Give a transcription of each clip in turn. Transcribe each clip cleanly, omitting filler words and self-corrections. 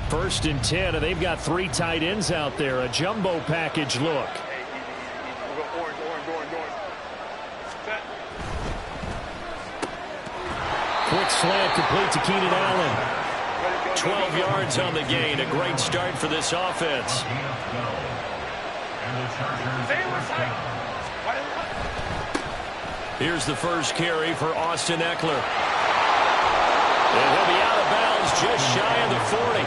First and 10, and they've got 3 tight ends out there. A jumbo package look. Quick slant complete to Keenan Allen. 12 yards on the gain. A great start for this offense. Here's the first carry for Austin Eckler. And he'll be out of bounds just shy of the 40.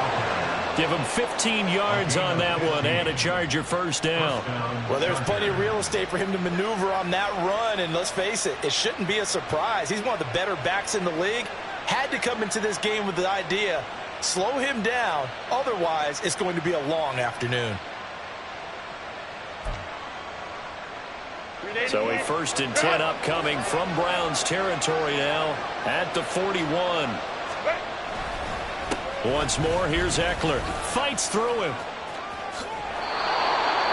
Give him 15 yards on that one and a Charger first down. Well, there's plenty of real estate for him to maneuver on that run, and let's face it, it shouldn't be a surprise. He's one of the better backs in the league. Had to come into this game with the idea, slow him down, otherwise it's going to be a long afternoon. So a first and 10 upcoming from Browns territory now at the 41. Once more, here's Eckler. Fights through him.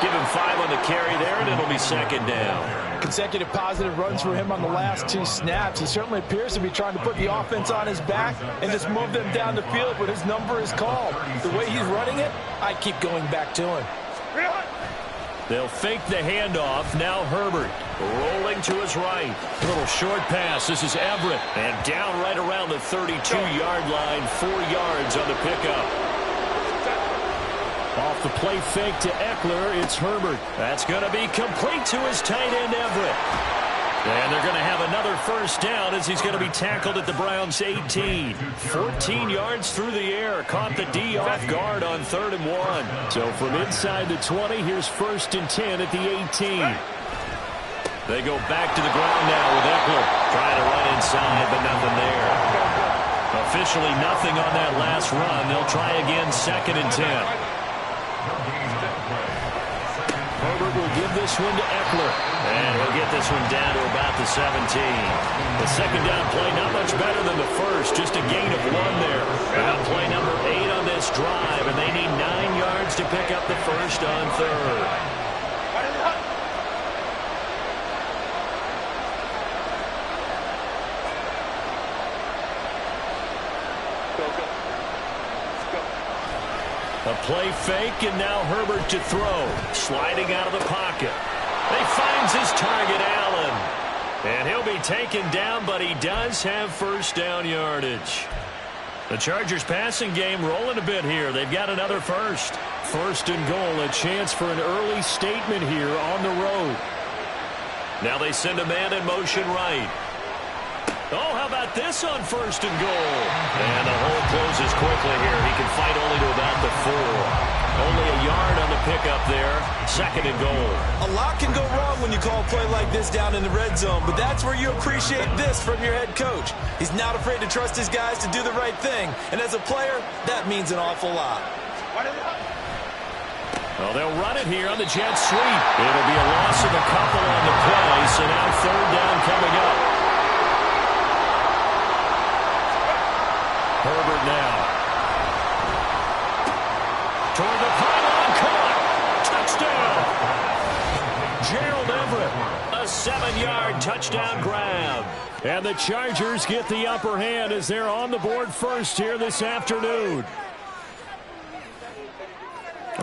Give him 5 on the carry there, and it'll be second down. Consecutive positive runs for him on the last 2 snaps. He certainly appears to be trying to put the offense on his back and just move them down the field when his number is called. The way he's running it, I keep going back to him. They'll fake the handoff. Now Herbert rolling to his right. A little short pass. This is Everett. And down right around the 32-yard line. 4 yards on the pickup. Off the play fake to Eckler. It's Herbert. That's going to be complete to his tight end Everett. And they're going to have another first down as he's going to be tackled at the Browns' 18. 14 yards through the air. Caught the D off guard on 3rd and 1. So from inside the 20, here's first and 10 at the 18. They go back to the ground now with Eckler. Trying to run inside, but nothing there. Officially nothing on that last run. They'll try again, 2nd and 10. Herbert will give this one to Eckler. And he'll get this one down to about the 17. The second down play not much better than the first. Just a gain of 1 there. Now play number 8 on this drive. And they need 9 yards to pick up the first on 3rd. A play fake, and now Herbert to throw. Sliding out of the pocket. He finds his target, Allen. And he'll be taken down, but he does have first down yardage. The Chargers passing game rolling a bit here. They've got another first. First and goal, a chance for an early statement here on the road. Now they send a man in motion right. Oh, how about this on first and goal? And the hole closes quickly here. He can fight only to about the 4. Only a yard on the pickup there. 2nd and goal. A lot can go wrong when you call a play like this down in the red zone, but that's where you appreciate this from your head coach. He's not afraid to trust his guys to do the right thing, and as a player, that means an awful lot. Well, they'll run it here on the jet sweep. It'll be a loss of a couple on the play, so now 3rd down coming up. Herbert now. Toward the pylon, caught. Touchdown. Gerald Everett. A 7-yard touchdown grab. And the Chargers get the upper hand as they're on the board first here this afternoon.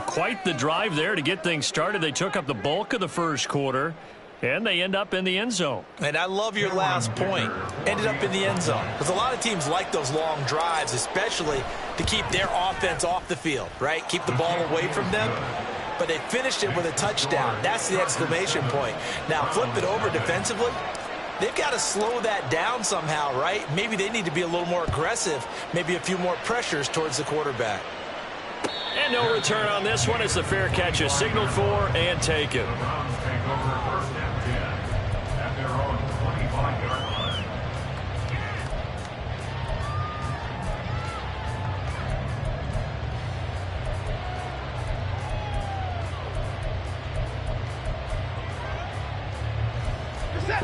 Quite the drive there to get things started. They took up the bulk of the first quarter. And they end up in the end zone. And I love your last point. Ended up in the end zone. Because a lot of teams like those long drives, especially to keep their offense off the field, right? Keep the ball away from them. But they finished it with a touchdown. That's the exclamation point. Now, flip it over defensively. They've got to slow that down somehow, right? Maybe they need to be a little more aggressive. Maybe a few more pressures towards the quarterback. And no return on this one as the fair catch is signaled for and taken.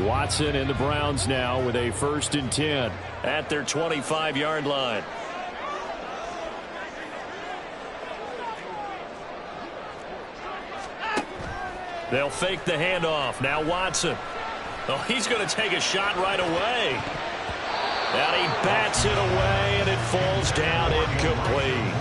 Watson and the Browns now with a 1st and 10 at their 25-yard line. They'll fake the handoff. Now Watson. Oh, he's going to take a shot right away. And he bats it away, and it falls down incomplete.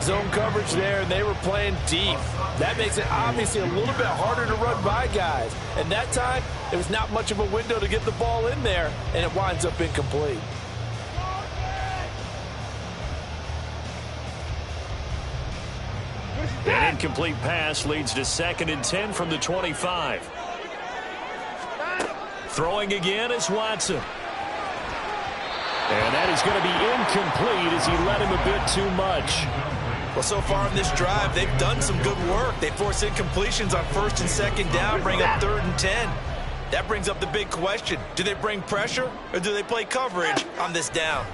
Zone coverage there, and they were playing deep. That makes it obviously a little bit harder to run by guys. And that time, there was not much of a window to get the ball in there, and it winds up incomplete. An incomplete pass leads to 2nd and 10 from the 25. Throwing again is Watson. And that is going to be incomplete as he led him a bit too much. Well, so far in this drive, they've done some good work. They force incompletions on 1st and 2nd down, bring up 3rd and 10. That brings up the big question. Do they bring pressure or do they play coverage on this down?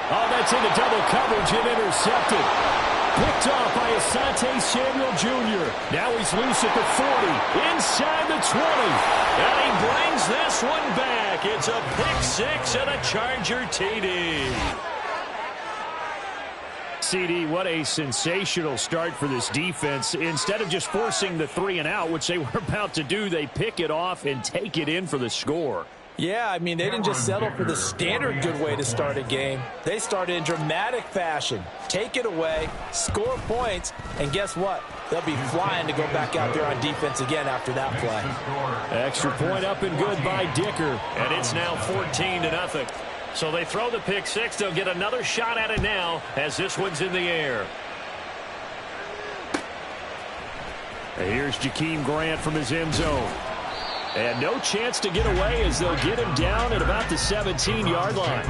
Oh, that's into double coverage and intercepted. Picked off by Asante Samuel Jr. Now he's loose at the 40, inside the 20. And he brings this one back. It's a pick 6 and a Charger TD. CD, what a sensational start for this defense. Instead of just forcing the 3 and out, which they were about to do, they pick it off and take it in for the score. Yeah, I mean, they didn't just settle for the standard good way to start a game. They started in dramatic fashion. Take it away, score points, and guess what? They'll be flying to go back out there on defense again after that play. Extra point up and good by Dicker. And it's now 14-0. So they throw the pick 6. They'll get another shot at it now as this one's in the air. And here's Jakeem Grant from his end zone. And no chance to get away as they'll get him down at about the 17-yard line.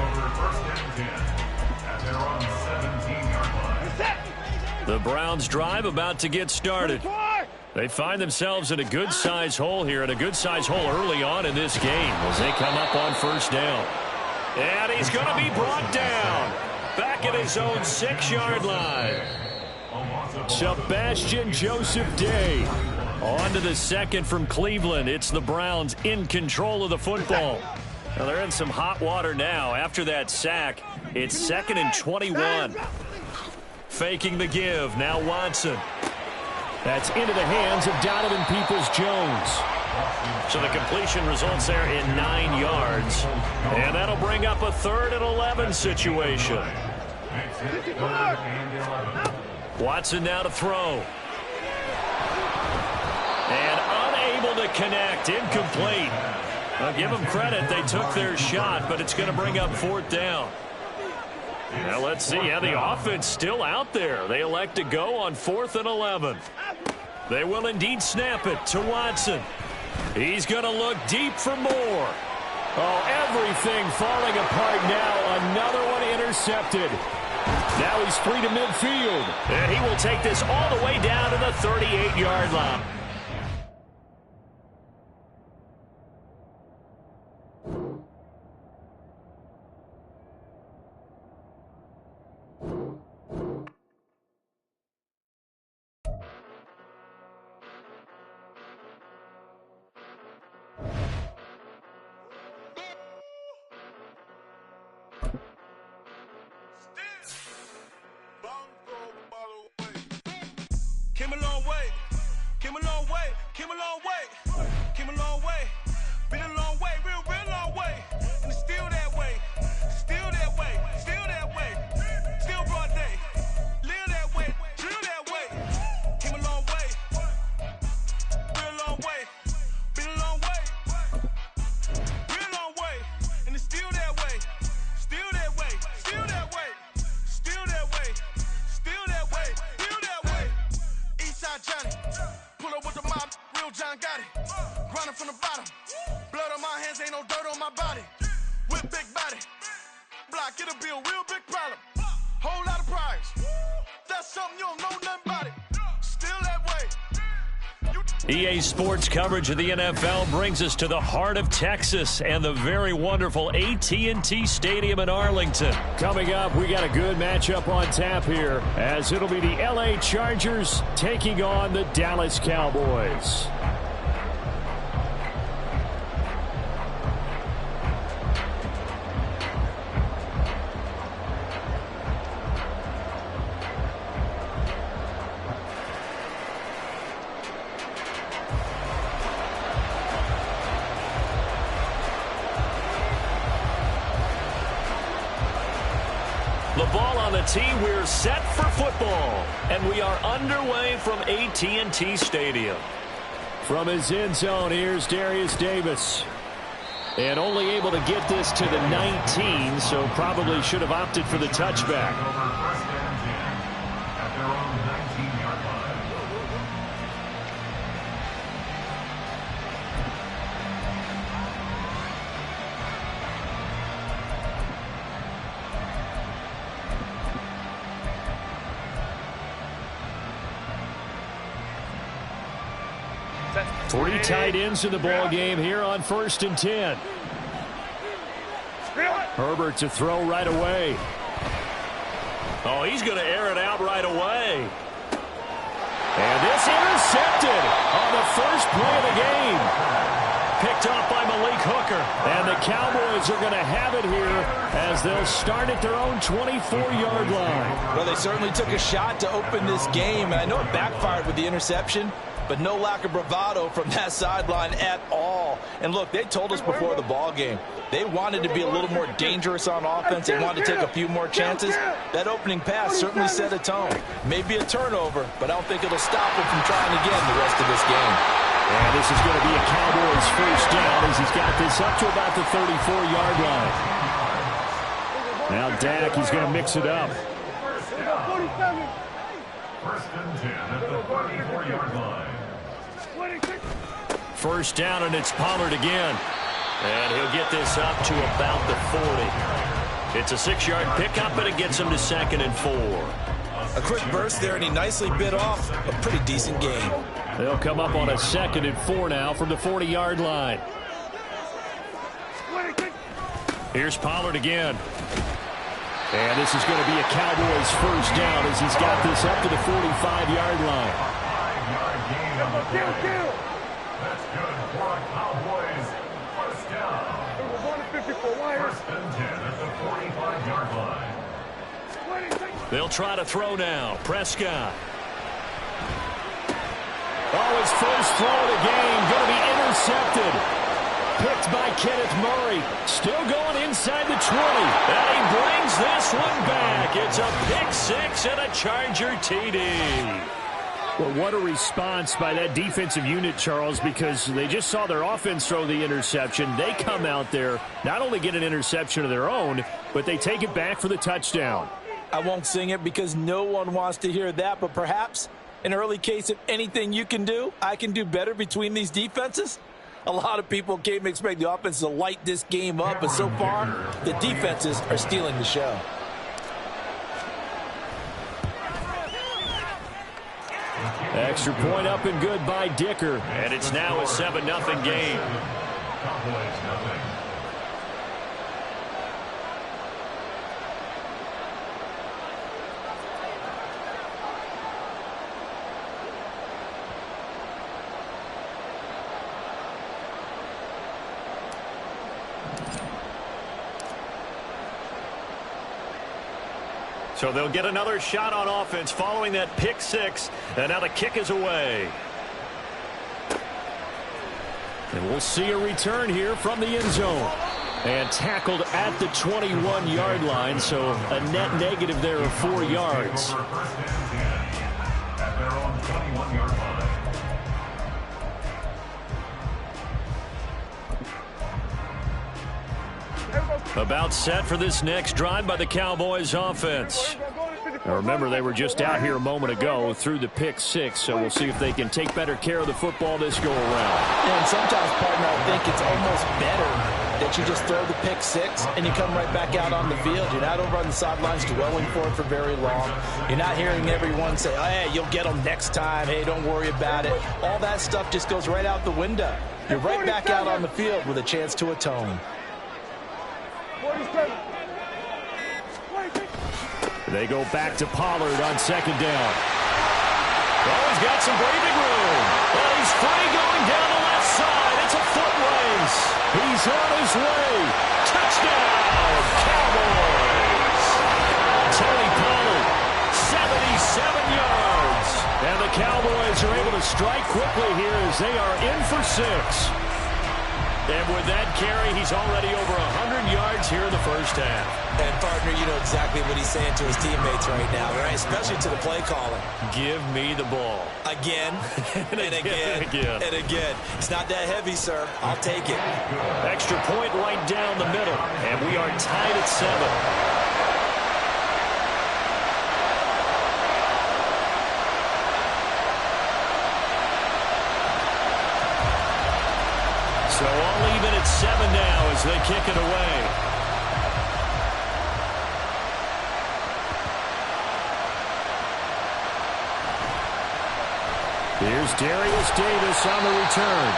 The Browns drive about to get started. They find themselves in a good-sized hole here, and a good-sized hole early on in this game as they come up on 1st down. And he's going to be brought down back at his own 6-yard line. Sebastian Joseph Day. On to the 2nd from Cleveland. It's the Browns in control of the football. Now they're in some hot water now. After that sack, it's 2nd and 21. Faking the give. Now Watson. That's into the hands of Donovan Peoples-Jones. So the completion results there in 9 yards. And that'll bring up a 3rd and 11 situation. Watson now to throw. And unable to connect. Incomplete. I'll give them credit. They took their shot, but it's going to bring up 4th down. Now let's see. Yeah, the offense still out there. They elect to go on 4th and 11. They will indeed snap it to Watson. He's going to look deep for more. Oh, everything falling apart now. Another one intercepted. Now he's free to midfield. And he will take this all the way down to the 38-yard line. Came a long way, came a long way, came a long way, came a long way, been a long way, real long way, and it's still that way, still that way, still that way, still broad day, live that way, drill that way, came a long way, real long way, been a long way, real long way, and it's still that way, still that way, still that way, still that way, still that way, still that way. Eastside Johnny, pull up with the mob, real John got it. Grinding from the bottom, blood on my hands, ain't no dirt on my body. With big body, block, it'll be a real big problem. Whole lot of priors, that's something you don't know nothing about it. Still that way. EA Sports coverage of the NFL brings us to the heart of Texas and the very wonderful AT&T Stadium in Arlington. Coming up, we got a good matchup on tap here as it'll be the LA Chargers taking on the Dallas Cowboys. The ball on the tee. We're set for football. And we are underway from AT&T Stadium. From his end zone, here's Darius Davis. And only able to get this to the 19, so probably should have opted for the touchback. Three tight ends in the ball game here on 1st and 10. Herbert to throw right away. Oh, he's going to air it out right away. And this intercepted on the first play of the game. Picked off by Malik Hooker. And the Cowboys are going to have it here as they'll start at their own 24-yard line. Well, they certainly took a shot to open this game, and I know it backfired with the interception, but no lack of bravado from that sideline at all. And look, they told us before the ball game, they wanted to be a little more dangerous on offense. They wanted to take a few more chances. That opening pass certainly set a tone. Maybe a turnover, but I don't think it'll stop him from trying again the rest of this game. And this is going to be a Cowboys first down as he's got this up to about the 34-yard line. Now Dak, he's going to mix it up. First and 10 at the 44-yard line. First down, and it's Pollard again. And he'll get this up to about the 40. It's a 6-yard pickup, and it gets him to 2nd and 4. A quick burst there, and he nicely bit off a pretty decent gain. They'll come up on a 2nd and 4 now from the 40-yard line. Here's Pollard again. And this is going to be a Cowboys first down as he's got this up to the 45-yard line. 5-yard gain on the play. That's good for a Cowboys first down. First and 10 at the 45-yard line. They'll try to throw now. Prescott. Oh, his first throw of the game going to be intercepted. Picked by Kenneth Murray. Still going inside the 20. And he brings this one back. It's a pick 6 and a Charger TD. Well, what a response by that defensive unit, Charles, because they just saw their offense throw the interception. They come out there, not only get an interception of their own, but they take it back for the touchdown. I won't sing it because no one wants to hear that, but perhaps an early case of anything you can do, I can do better between these defenses. A lot of people came to expect the offense to light this game up, but so far, the defenses are stealing the show. Extra point up and good by Dicker. And it's now a 7-0 game. Cowboys nothing. So they'll get another shot on offense following that pick 6. And now the kick is away. And we'll see a return here from the end zone. And tackled at the 21-yard line, so a net negative there of 4 yards. First and 10 at their own 21-yard line. About set for this next drive by the Cowboys offense. Now remember, they were just out here a moment ago through the pick 6, so we'll see if they can take better care of the football this go around. And sometimes, partner, I think it's almost better that you just throw the pick 6 and you come right back out on the field. You're not over on the sidelines dwelling for it for very long. You're not hearing everyone say, oh, hey, you'll get them next time. Hey, don't worry about it. All that stuff just goes right out the window. You're right back out on the field with a chance to atone. They go back to Pollard on 2nd down. Oh, he's got some breathing room. Well, he's free going down the left side. It's a foot race. He's on his way. Touchdown, Cowboys. Tony Pollard, 77 yards. And the Cowboys are able to strike quickly here as they are in for 6. And with that carry, he's already over 100 yards yards here in the first half. And, partner, you know exactly what he's saying to his teammates right now, right? Especially to the play caller. Give me the ball. Again, and again, and again. It's not that heavy, sir. I'll take it. Extra point right down the middle. And we are tied at 7. So all even at 7 now as they kick it away. Here's Darius Davis on the return.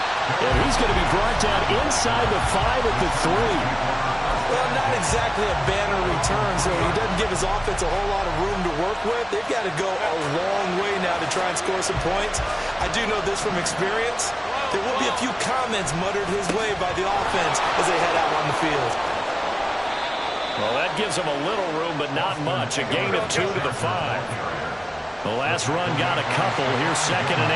And he's going to be brought down inside the 5 at the 3. Well, not exactly a banner return, so he doesn't give his offense a whole lot of room to work with. They've got to go a long way now to try and score some points. I do know this from experience. There will be a few comments muttered his way by the offense as they head out on the field. Well, that gives them a little room, but not much. A gain of 2 to the 5. The last run got a couple. Here's 2nd and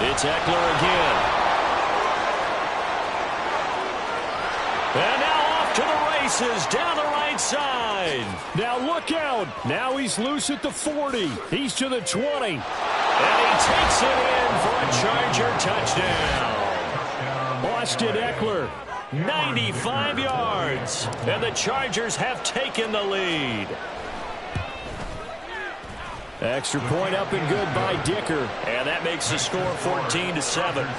8. It's Eckler again. And now off to the races down the right side. Now look out. Now he's loose at the 40. He's to the 20. And he takes it in for a Charger touchdown. Austin Eckler. 95 yards. And the Chargers have taken the lead. Extra point up and good by Dicker. And that makes the score 14 to 7. 14.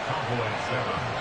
Cowboys 7.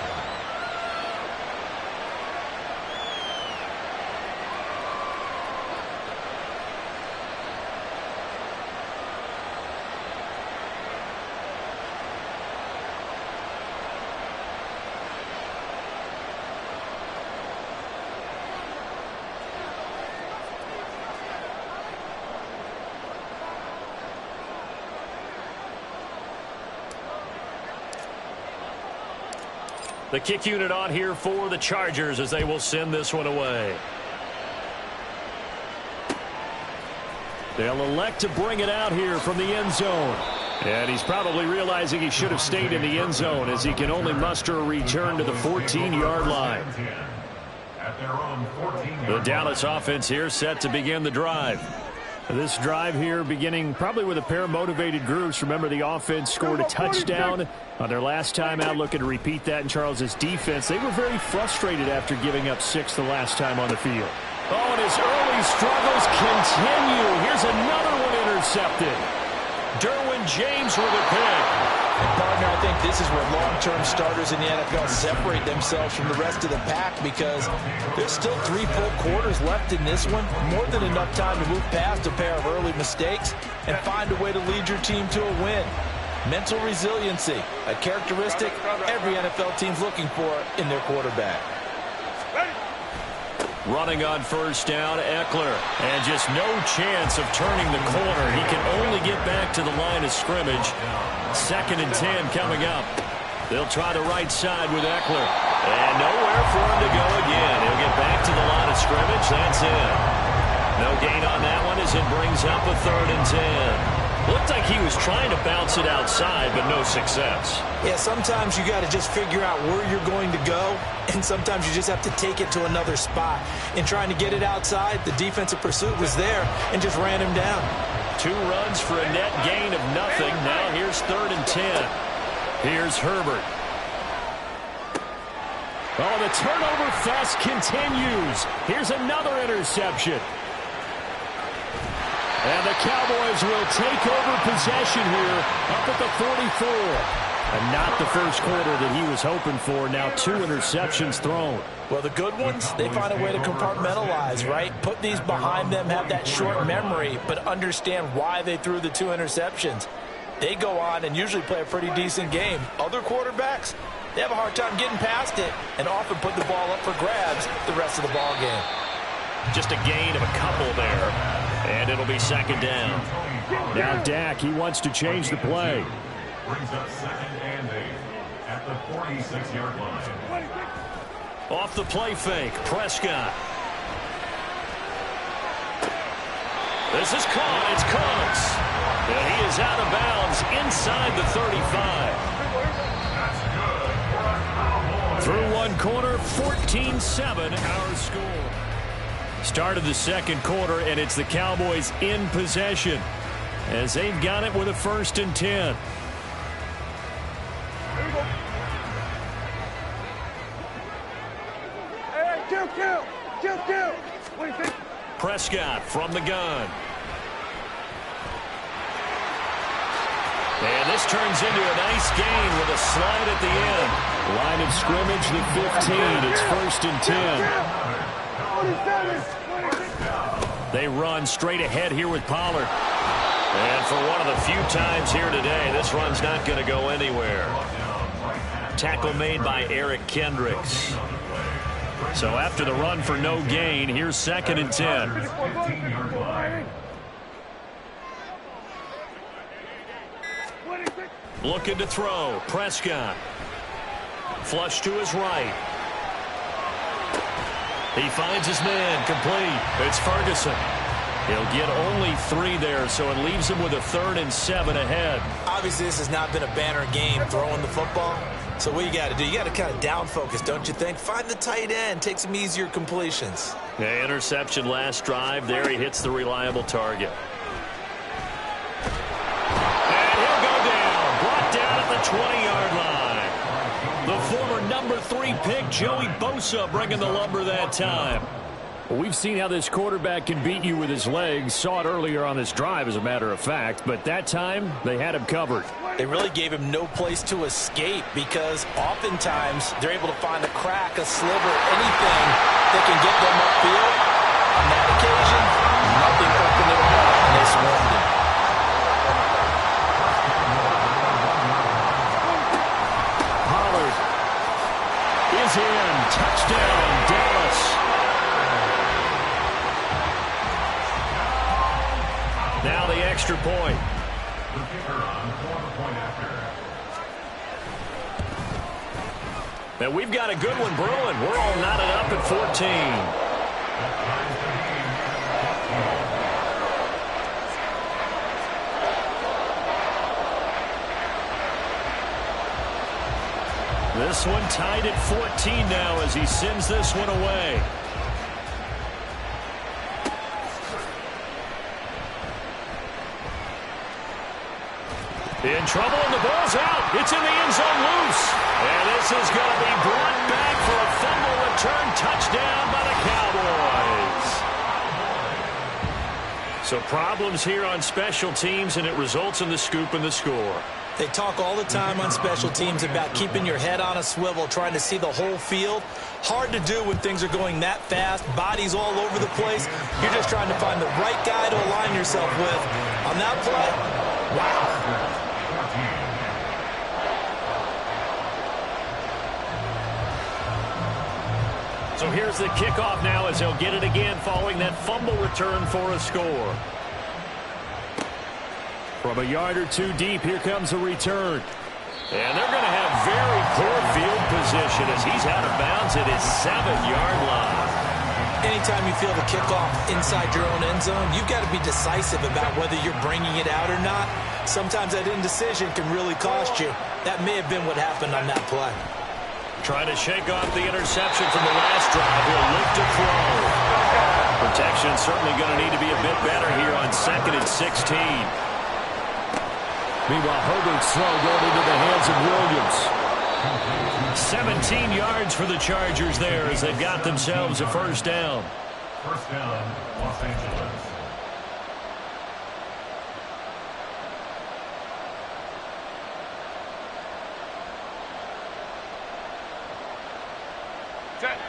The kick unit on here for the Chargers as they will send this one away. They'll elect to bring it out here from the end zone. And he's probably realizing he should have stayed in the end zone as he can only muster a return to the 14-yard line. The Dallas offense here set to begin the drive. This drive here beginning probably with a pair of motivated groups. Remember, the offense scored a touchdown on their last time out. Looking to repeat that in Charles' defense. They were very frustrated after giving up 6 the last time on the field. Oh, and his early struggles continue. Here's another one intercepted. Derwin James with a pick. Partner, I think this is where long-term starters in the NFL separate themselves from the rest of the pack because there's still 3 full quarters left in this one. More than enough time to move past a pair of early mistakes and find a way to lead your team to a win. Mental resiliency, a characteristic every NFL team's looking for in their quarterback. Running on first down, Eckler. And just no chance of turning the corner. He can only get back to the line of scrimmage. 2nd and 10 coming up. They'll try the right side with Eckler. And nowhere for him to go again. He'll get back to the line of scrimmage. That's it. No gain on that one as it brings up a 3rd and 10. Looked like he was trying to bounce it outside, but no success. Yeah, sometimes you got to just figure out where you're going to go, and sometimes you just have to take it to another spot. In trying to get it outside, the defensive pursuit was there and just ran him down. 2 runs for a net gain of nothing. Now here's 3rd and 10. Here's Herbert. Oh, the turnover fest continues. Here's another interception. And the Cowboys will take over possession here up at the 44. And not the first quarter that he was hoping for. Now 2 interceptions thrown. Well, the good ones, they find a way to compartmentalize, right? Put these behind them, have that short memory, but understand why they threw the 2 interceptions. They go on and usually play a pretty decent game. Other quarterbacks, they have a hard time getting past it and often put the ball up for grabs the rest of the ball game. Just a gain of a couple there. And it'll be 2nd down. Now Dak, he wants to change the play. Brings up 2nd and 8 at the 46-yard line. Off the play fake, Prescott. This is caught. It's Cooks. And he is out of bounds inside the 35. Through one quarter, 14-7 our score. Start of the second quarter, and it's the Cowboys in possession as they've got it with a 1st and 10. Kill. Prescott from the gun. And this turns into a nice gain with a slide at the end. Line of scrimmage, the 15. It's 1st and 10. They run straight ahead here with Pollard. And for one of the few times here today, this run's not going to go anywhere. Tackle made by Eric Kendricks. So after the run for no gain, here's 2nd and 10. Looking to throw. Prescott. Flush to his right. He finds his man. Complete. It's Ferguson. He'll get only 3 there, so it leaves him with a 3rd and 7 ahead. Obviously, this has not been a banner game throwing the football. So what you got to do, you got to kind of down focus, don't you think? Find the tight end. Take some easier completions. Yeah, interception last drive. There he hits the reliable target. And he'll go down. Brought down at the 20-yard line. The former number 3 pick, Joey Bosa, bringing the lumber that time. Well, we've seen how this quarterback can beat you with his legs. Saw it earlier on this drive, as a matter of fact. But that time, they had him covered. They really gave him no place to escape because oftentimes they're able to find a crack, a sliver, anything that can get them upfield. On that occasion, nothing open at all, and they swarmed him. Pollard is in. Touchdown, Dallas. Now the extra point. And we've got a good one brewing. We're all knotted up at 14. This one tied at 14 now as he sends this one away. In trouble, and the ball's out. It's in the end zone loose. And this is going to be brought back for a fumble return touchdown by the Cowboys. So problems here on special teams, and it results in the scoop and the score. They talk all the time on special teams about keeping your head on a swivel, trying to see the whole field. Hard to do when things are going that fast, bodies all over the place. You're just trying to find the right guy to align yourself with. On that play, wow. So here's the kickoff now as they'll get it again following that fumble return for a score. From a yard or two deep, here comes a return. And they're going to have very poor field position as he's out of bounds at his 7-yard line. Anytime you feel the kickoff inside your own end zone, you've got to be decisive about whether you're bringing it out or not. Sometimes that indecision can really cost you. That may have been what happened on that play. Trying to shake off the interception from the last drive. He'll look to throw. Protection certainly going to need to be a bit better here on 2nd and 16. Meanwhile, Herbert's throw going into the hands of Williams. 17 yards for the Chargers there as they've got themselves a first down. First down, Los Angeles. Check.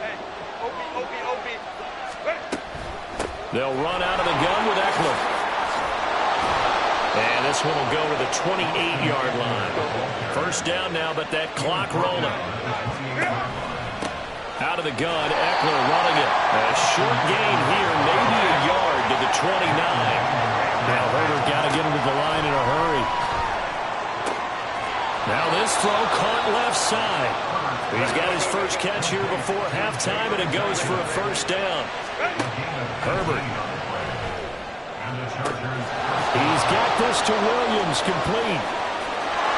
Hey, Opie. Hey. They'll run out of the gun with Eckler. And this one will go to the 28-yard line. First down now, but that clock rolling. Out of the gun, Eckler running it. A short gain here, maybe a yard to the 29. Now Herbert got to get him to the line in a hurry. Now this throw caught left side. He's got his first catch here before halftime, and it goes for a first down. Herbert He's got this to Williams, complete.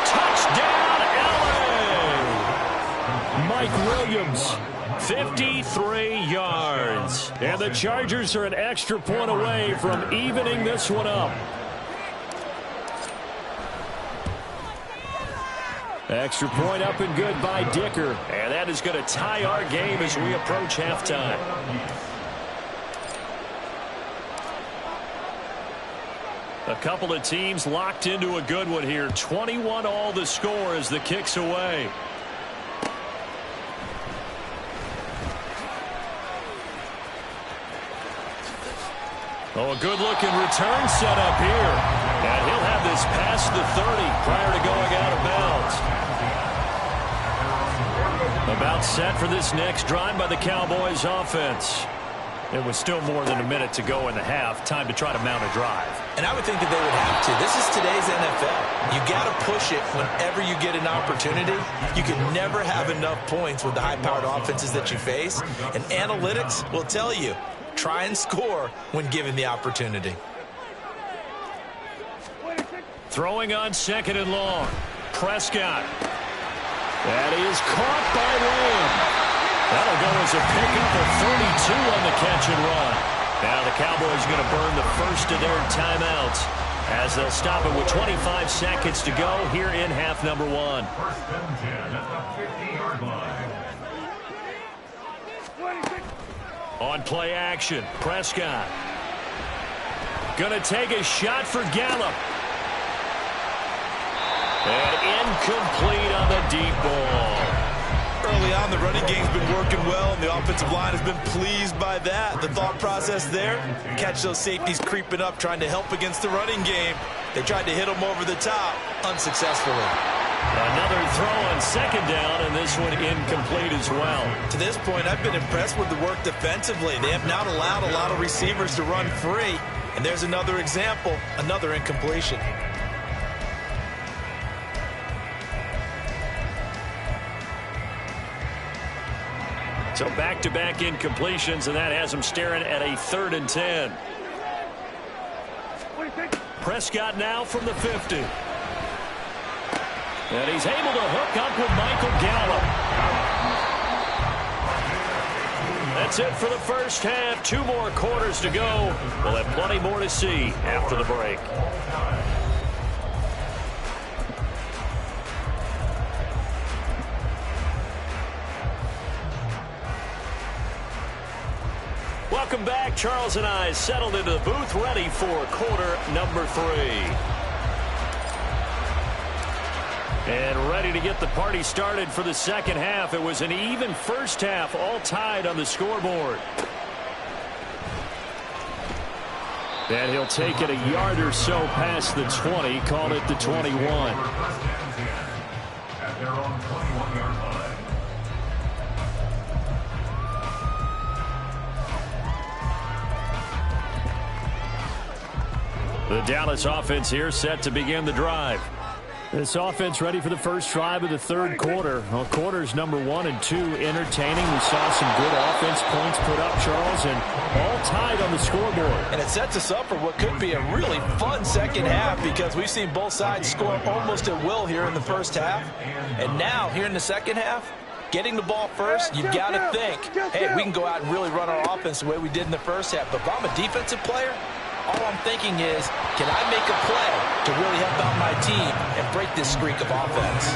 Touchdown, LA! Mike Williams. 53 yards. And the Chargers are an extra point away from evening this one up. Extra point up and good by Dicker. And that is going to tie our game as we approach halftime. A couple of teams locked into a good one here. 21 all the score as the kick's away. Oh, a good-looking return set up here. And he'll have this past the 30 prior to going out of bounds. About set for this next drive by the Cowboys offense. It was still more than a minute to go in the half. Time to try to mount a drive. And I would think that they would have to. This is today's NFL. You got to push it whenever you get an opportunity. You can never have enough points with the high-powered offenses that you face. And analytics will tell you, try and score when given the opportunity. Throwing on second and long. Prescott. That is caught by Lamb. That'll go as a pickup of 32 on the catch and run. Now the Cowboys going to burn the first of their timeouts as they'll stop it with 25 seconds to go here in half number one. First and 10 at the 50-yard line. On play action, Prescott. Going to take a shot for Gallup. And incomplete on the deep ball. Early on, the running game's been working well, and the offensive line has been pleased by that. The thought process there, catch those safeties creeping up, trying to help against the running game. They tried to hit them over the top, unsuccessfully. Another throw on second down, and this one incomplete as well. To this point, I've been impressed with the work defensively. They have not allowed a lot of receivers to run free. And there's another example, another incompletion. So back-to-back incompletions, and that has them staring at a 3rd and 10. Prescott now from the 50. And he's able to hook up with Michael Gallup. That's it for the first half. 2 more quarters to go. We'll have plenty more to see after the break. Welcome back. Charles and I settled into the booth, ready for quarter number 3. And ready to get the party started for the second half. It was an even first half, all tied on the scoreboard. And he'll take it a yard or so past the 20, call it the 21. At their own 21-yard line. The Dallas offense here set to begin the drive. This offense ready for the first drive of the 3rd quarter. Well, quarters number 1 and 2 entertaining. We saw some good offense points put up, Charles, and all tied on the scoreboard. And it sets us up for what could be a really fun second half because we've seen both sides score almost at will here in the first half. And now, here in the second half, getting the ball first, you've got to think, hey, we can go out and really run our offense the way we did in the first half. But if I'm a defensive player, all I'm thinking is, can I make a play to really help out my team and break this streak of offense?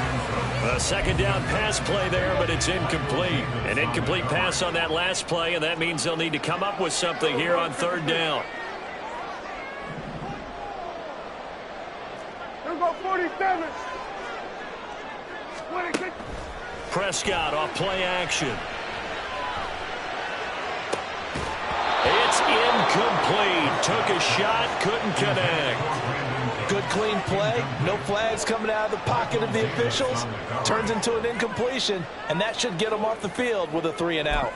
A second down pass play there, but it's incomplete. An incomplete pass on that last play, and that means they'll need to come up with something here on 3rd down. Here go 47. Prescott off play action. It's incomplete. Took a shot, couldn't connect. Good clean play. No flags coming out of the pocket of the officials. Turns into an incompletion, and that should get them off the field with a 3 and out.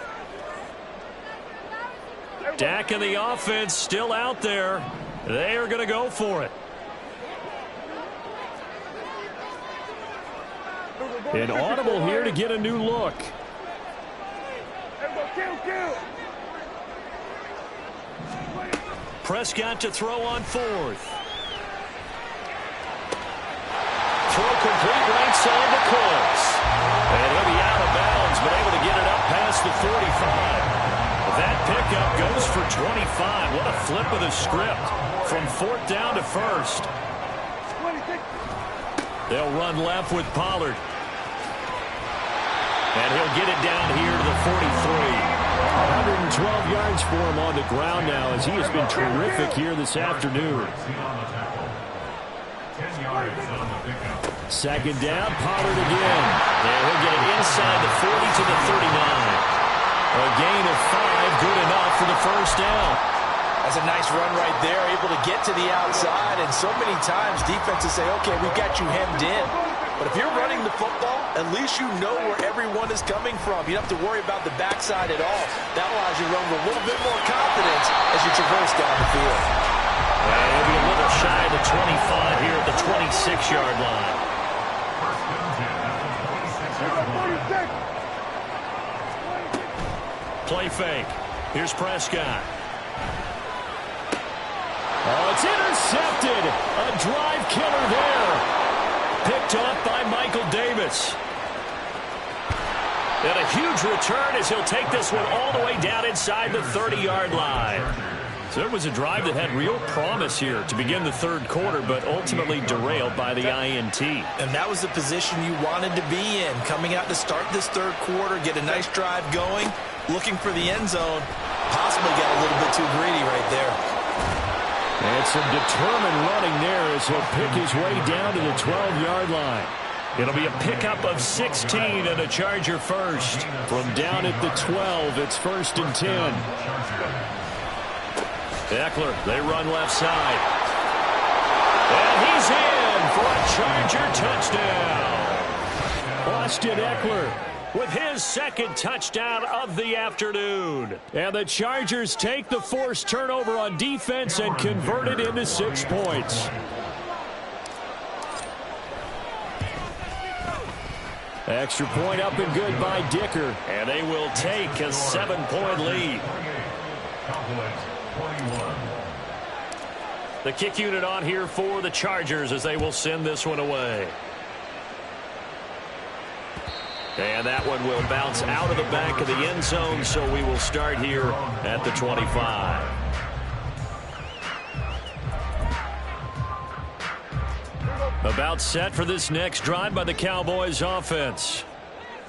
Dak and the offense still out there. They are going to go for it. An audible here to get a new look. Prescott to throw on 4th. throw complete right side to Cooks. And he'll be out of bounds, but able to get it up past the 45. That pickup goes for 25. What a flip of the script from 4th down to 1st. They'll run left with Pollard. And he'll get it down here to the 43. 112 yards for him on the ground now as he has been terrific here this afternoon. 10 yards on the pickup. 2nd down, Pollard again. And he'll get it inside the 40 to the 39. A gain of 5, good enough for the 1st down. That's a nice run right there, able to get to the outside. And so many times defenses say, okay, we've got you hemmed in. But if you're running the football, at least you know where everyone is coming from. You don't have to worry about the backside at all. That allows you to run with a little bit more confidence as you traverse down the field. And he'll be a little shy of the 25 here at the 26-yard line. Play fake. Here's Prescott. Oh, it's intercepted. A drive killer there. Picked up by Michael Davis. And a huge return as he'll take this one all the way down inside the 30-yard line. So it was a drive that had real promise here to begin the 3rd quarter, but ultimately derailed by the INT. And that was the position you wanted to be in, coming out to start this 3rd quarter, get a nice drive going, looking for the end zone. Possibly got a little bit too greedy right there. And some determined running there as he'll pick his way down to the 12-yard line. It'll be a pickup of 16 and a Charger first. From down at the 12, it's 1st and 10. Eckler, they run left side. And he's in for a Charger touchdown. Austin Eckler with his 2nd touchdown of the afternoon. And the Chargers take the forced turnover on defense and convert it into 6 points. Extra point up and good by Dicker. And they will take a 7-point lead. The kick unit on here for the Chargers as they will send this one away. And that one will bounce out of the back of the end zone, so we will start here at the 25. About set for this next drive by the Cowboys offense.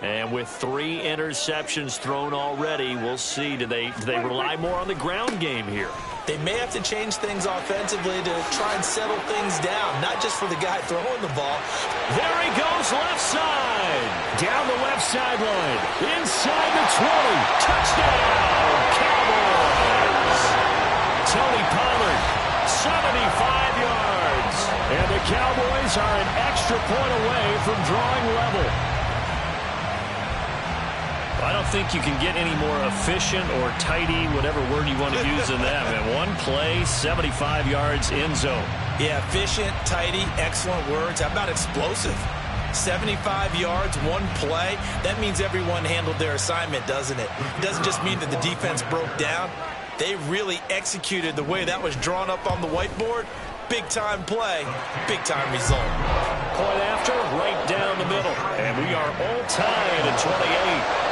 And with 3 interceptions thrown already, we'll see, do they rely more on the ground game here? They may have to change things offensively to try and settle things down, not just for the guy throwing the ball. There he goes, left side. Down the left sideline. Inside the 20. Touchdown, Cowboys. Tony Pollard, 75 yards. And the Cowboys are an extra point away from drawing level. I don't think you can get any more efficient or tidy, whatever word you want to use than that. Man, one play, 75 yards, end zone. Yeah, efficient, tidy, excellent words. How about explosive? 75 yards, one play. That means everyone handled their assignment, doesn't it? It doesn't just mean that the defense broke down. They really executed the way that was drawn up on the whiteboard. Big-time play, big-time result. Point after, right down the middle. And we are all tied at 28.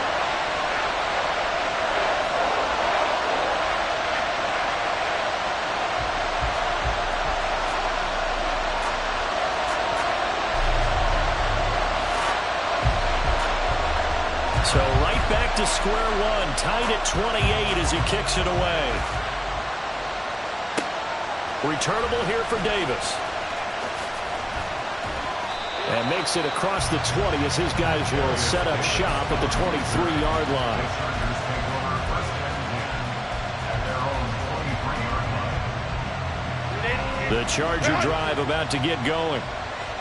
So right back to square one, tied at 28 as he kicks it away. Returnable here for Davis. And makes it across the 20 as his guys will set up shop at the 23-yard line. The Charger drive about to get going.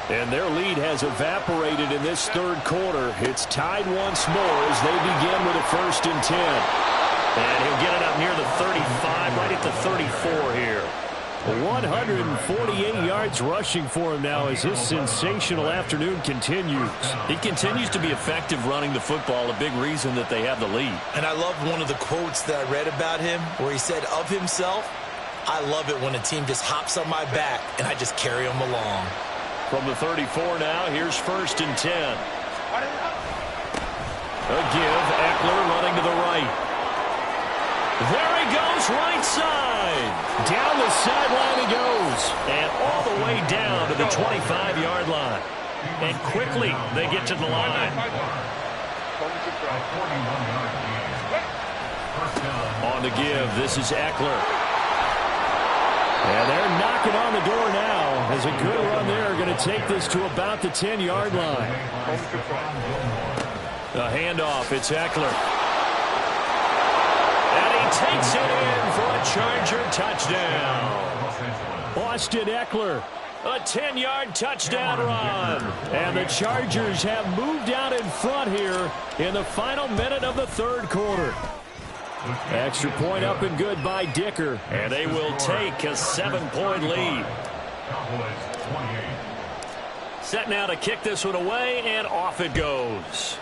And their lead has evaporated in this 3rd quarter. It's tied once more as they begin with a 1st and 10. And he'll get it up near the 35, right at the 34 here. 148 yards rushing for him now as his sensational afternoon continues. He continues to be effective running the football, a big reason that they have the lead. And I love one of the quotes that I read about him where he said of himself, I love it when a team just hops on my back and I just carry them along. From the 34 now, here's 1st and 10. A give, Eckler running to the right. There he goes, right side. Down the sideline he goes. And all the way down to the 25-yard line. And quickly they get to the line. On the give, this is Eckler. And they're knocking on the door now. As a good run there, going to take this to about the 10-yard line. The handoff, it's Eckler. And he takes it in for a Charger touchdown. Austin Eckler, a 10-yard touchdown run. And the Chargers have moved out in front here in the final minute of the 3rd quarter. Extra point up and good by Dicker. And they will take a 7-point lead. Set now to kick this one away, and off it goes.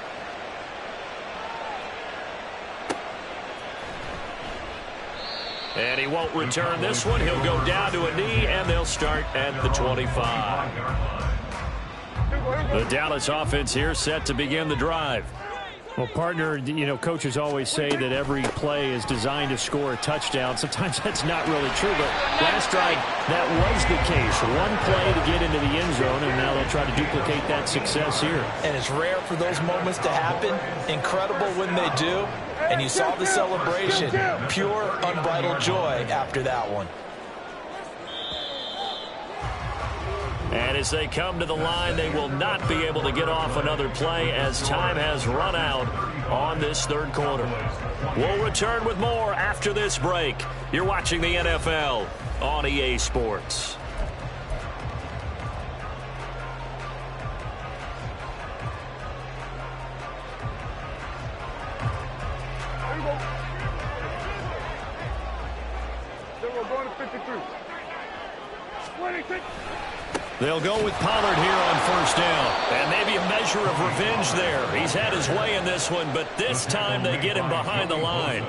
And he won't return this one. He'll go down to a knee, and they'll start at the 25. The Dallas offense here set to begin the drive. Well, partner, you know, coaches always say that every play is designed to score a touchdown. Sometimes that's not really true, but last drive, that was the case. One play to get into the end zone, and now they'll try to duplicate that success here. And it's rare for those moments to happen. Incredible when they do. And you saw the celebration. Pure, unbridled joy after that one. And as they come to the line, they will not be able to get off another play as time has run out on this 3rd quarter. We'll return with more after this break. You're watching the NFL on EA Sports. They'll go with Pollard here on 1st down. And maybe a measure of revenge there. He's had his way in this one, but this time they get him behind the line.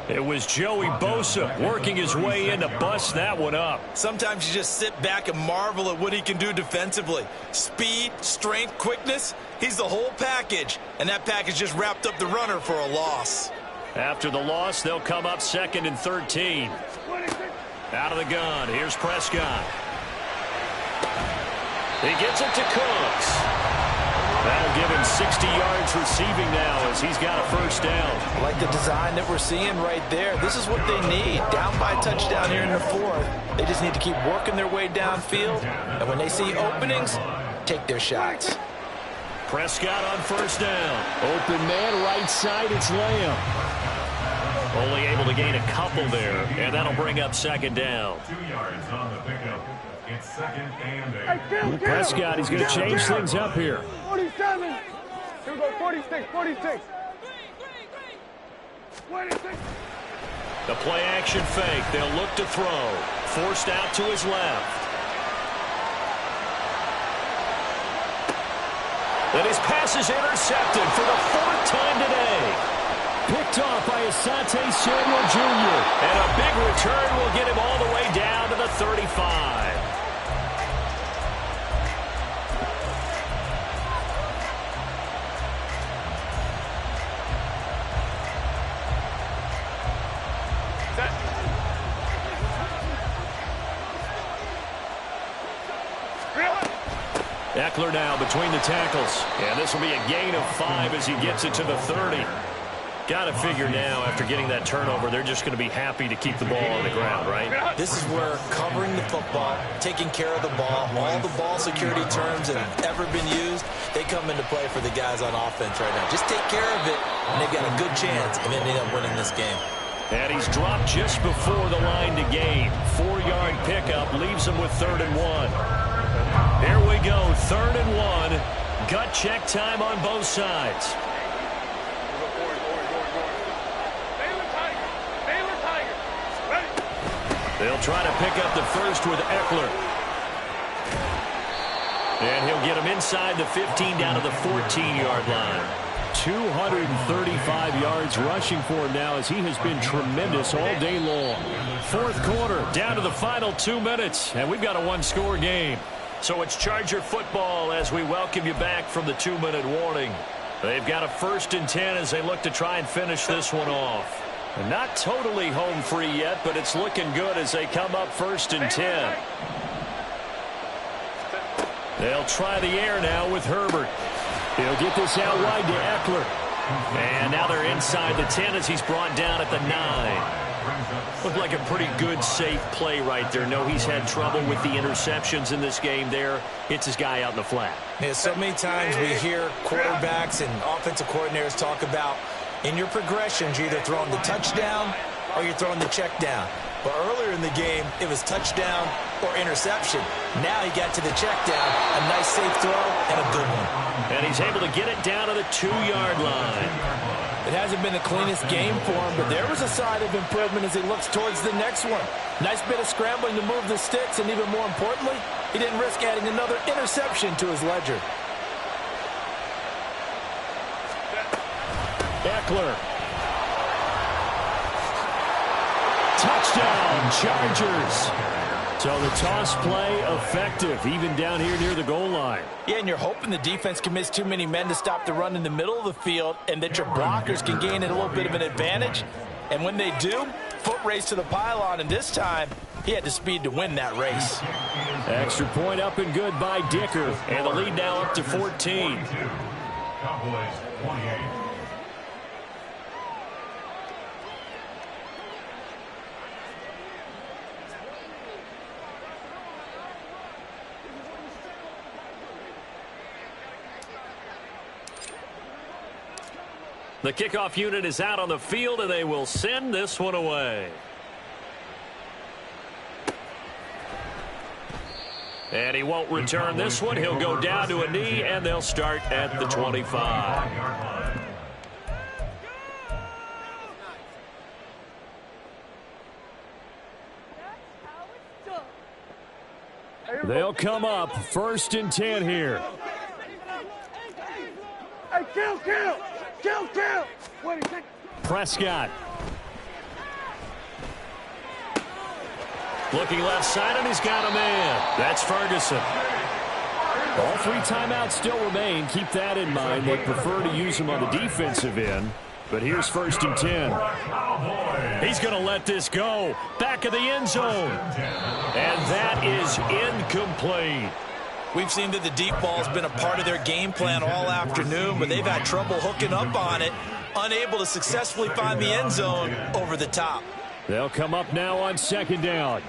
It was Joey Bosa working his way in to bust that one up. Sometimes you just sit back and marvel at what he can do defensively. Speed, strength, quickness. He's the whole package. And that package just wrapped up the runner for a loss. After the loss, they'll come up 2nd and 13. Out of the gun, here's Prescott. He gets it to Cooks. That'll give him 60 yards receiving now as he's got a 1st down. I like the design that we're seeing right there. This is what they need. Down by a touchdown here in the 4th. They just need to keep working their way downfield. And when they see openings, take their shots. Prescott on 1st down. Open man, right side, it's Lamb. Only able to gain a couple there, and that'll bring up 2nd down. 2 yards on the pickup. It's 2nd and 8. Prescott, he's going to change things up here. 47. Here we go, 46, 46. 26. The play action fake. They'll look to throw. Forced out to his left. And his pass is intercepted for the 4th time today. Picked off by Asante Samuel Jr. And a big return will get him all the way down to the 35. Eckler now between the tackles. And this will be a gain of 5 as he gets it to the 30. Got to figure now, after getting that turnover, they're just going to be happy to keep the ball on the ground, right? This is where covering the football, taking care of the ball, all the ball security terms that have ever been used, they come into play for the guys on offense right now. Just take care of it, and they've got a good chance of ending up winning this game. And he's dropped just before the line to gain. 4-yard pickup leaves him with 3rd and 1. Here we go, 3rd and 1. Gut check time on both sides. They'll try to pick up the first with Eckler. And he'll get him inside the 15 down to the 14-yard line. 235 yards rushing for him now as he has been tremendous all day long. 4th quarter, down to the final 2 minutes, and we've got a 1-score game. So it's Charger football as we welcome you back from the 2-minute warning. They've got a 1st and 10 as they look to try and finish this one off. Not totally home free yet, but it's looking good as they come up 1st and 10. They'll try the air now with Herbert. He'll get this out wide to Eckler. And now they're inside the 10 as he's brought down at the 9. Looked like a pretty good, safe play right there. No, he's had trouble with the interceptions in this game there. Hits his guy out in the flat. Yeah, so many times we hear quarterbacks and offensive coordinators talk about in your progressions, you're either throwing the touchdown or you're throwing the check down. But earlier in the game, it was touchdown or interception. Now he got to the check down, a nice safe throw, and a good one. And he's able to get it down to the 2-yard line. It hasn't been the cleanest game for him, but there was a sign of improvement as he looks towards the next one. Nice bit of scrambling to move the sticks, and even more importantly, he didn't risk adding another interception to his ledger. Eckler. Touchdown, Chargers. So the toss play effective, even down here near the goal line. Yeah, and you're hoping the defense can miss too many men to stop the run in the middle of the field and that your blockers can gain a little bit of an advantage. And when they do, foot race to the pylon, and this time he had the speed to win that race. Extra point up and good by Dicker. And the lead now up to 14. Cowboys 28. The kickoff unit is out on the field, and they will send this one away. And he won't return this one. He'll go down to a knee, and they'll start at the 25. They'll come up 1st and 10 here. Hey, kill! Prescott. Looking left side, and he's got a man. That's Ferguson. All 3 timeouts still remain. Keep that in mind. They prefer to use them on the defensive end. But here's 1st and 10. He's going to let this go. Back of the end zone. And that is incomplete. We've seen that the deep ball has been a part of their game plan all afternoon, but they've had trouble hooking up on it, unable to successfully find the end zone over the top. They'll come up now on 2nd down.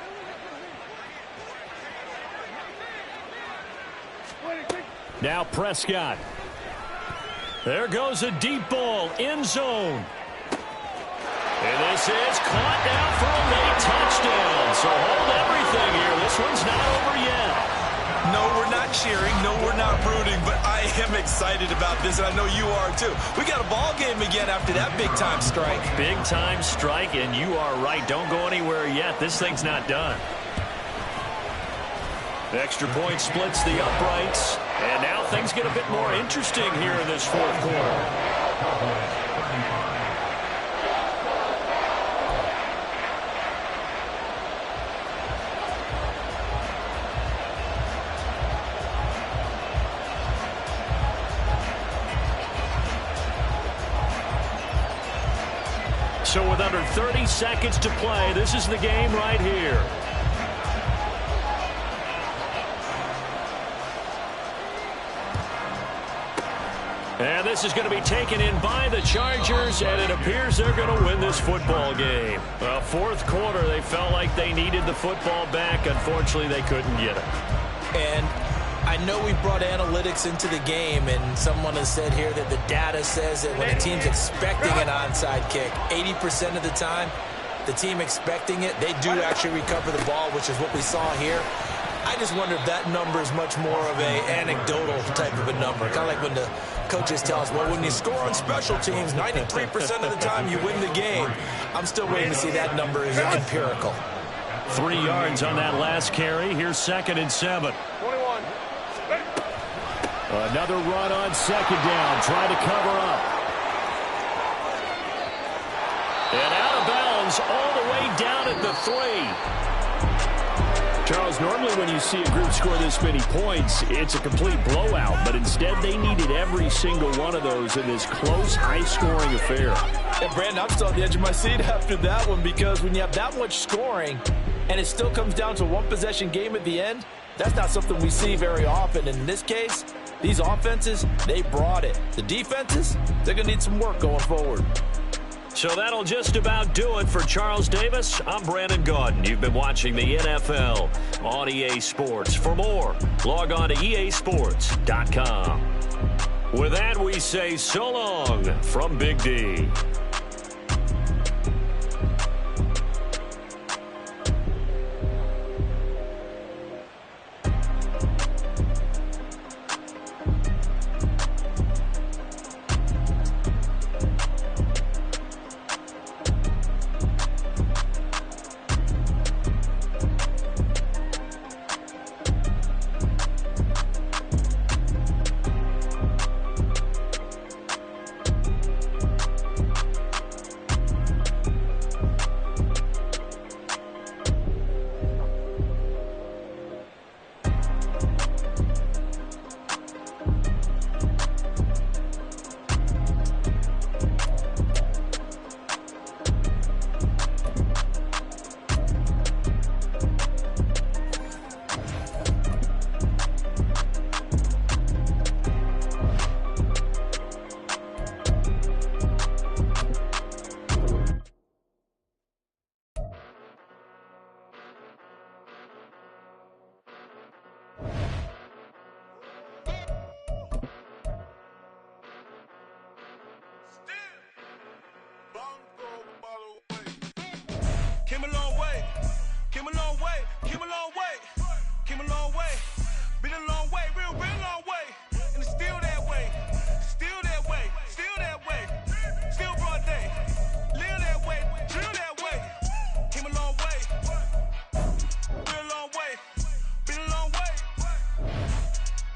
Now Prescott. There goes a deep ball, end zone. And this is caught now for a late touchdown. So hold everything here. This one's not over yet. No, we're not cheering. No, we're not rooting. But I am excited about this, and I know you are too. We got a ball game again after that big-time strike. Big-time strike, and you are right. Don't go anywhere yet. This thing's not done. The extra point splits the uprights. And now things get a bit more interesting here in this 4th quarter. So with under 30 seconds to play, this is the game right here. And this is going to be taken in by the Chargers, and it appears they're going to win this football game. Well, 4th quarter, they felt like they needed the football back. Unfortunately, they couldn't get it. And I know we brought analytics into the game, and someone has said here that the data says that when a team's expecting an onside kick, 80% of the time, the team expecting it, they do actually recover the ball, which is what we saw here. I just wonder if that number is much more of an anecdotal type of a number. Kind of like when the coaches tell us, well, when you score on special teams, 93% of the time you win the game. I'm still waiting to see that number is empirical. 3 yards on that last carry. Here's 2nd and 7. 21. Another run on 2nd down. Try to cover up. And out of bounds all the way down at the 3. Charles, normally when you see a group score this many points, it's a complete blowout. But instead, they needed every single one of those in this close, high-scoring affair. And Brandon, I'm still on the edge of my seat after that one, because when you have that much scoring and it still comes down to a one-possession game at the end, that's not something we see very often. In this case, these offenses, they brought it. The defenses, they're going to need some work going forward. So that'll just about do it for Charles Davis. I'm Brandon Gaudin. You've been watching the NFL on EA Sports. For more, log on to easports.com. With that, we say so long from Big D. Came a long way, came a long way, came a long way, came a long way, been a long way, real long way, and it's still that way, still that way, still that way, still broad day, live that way, chill that way, came a long way, real long way, been a long way,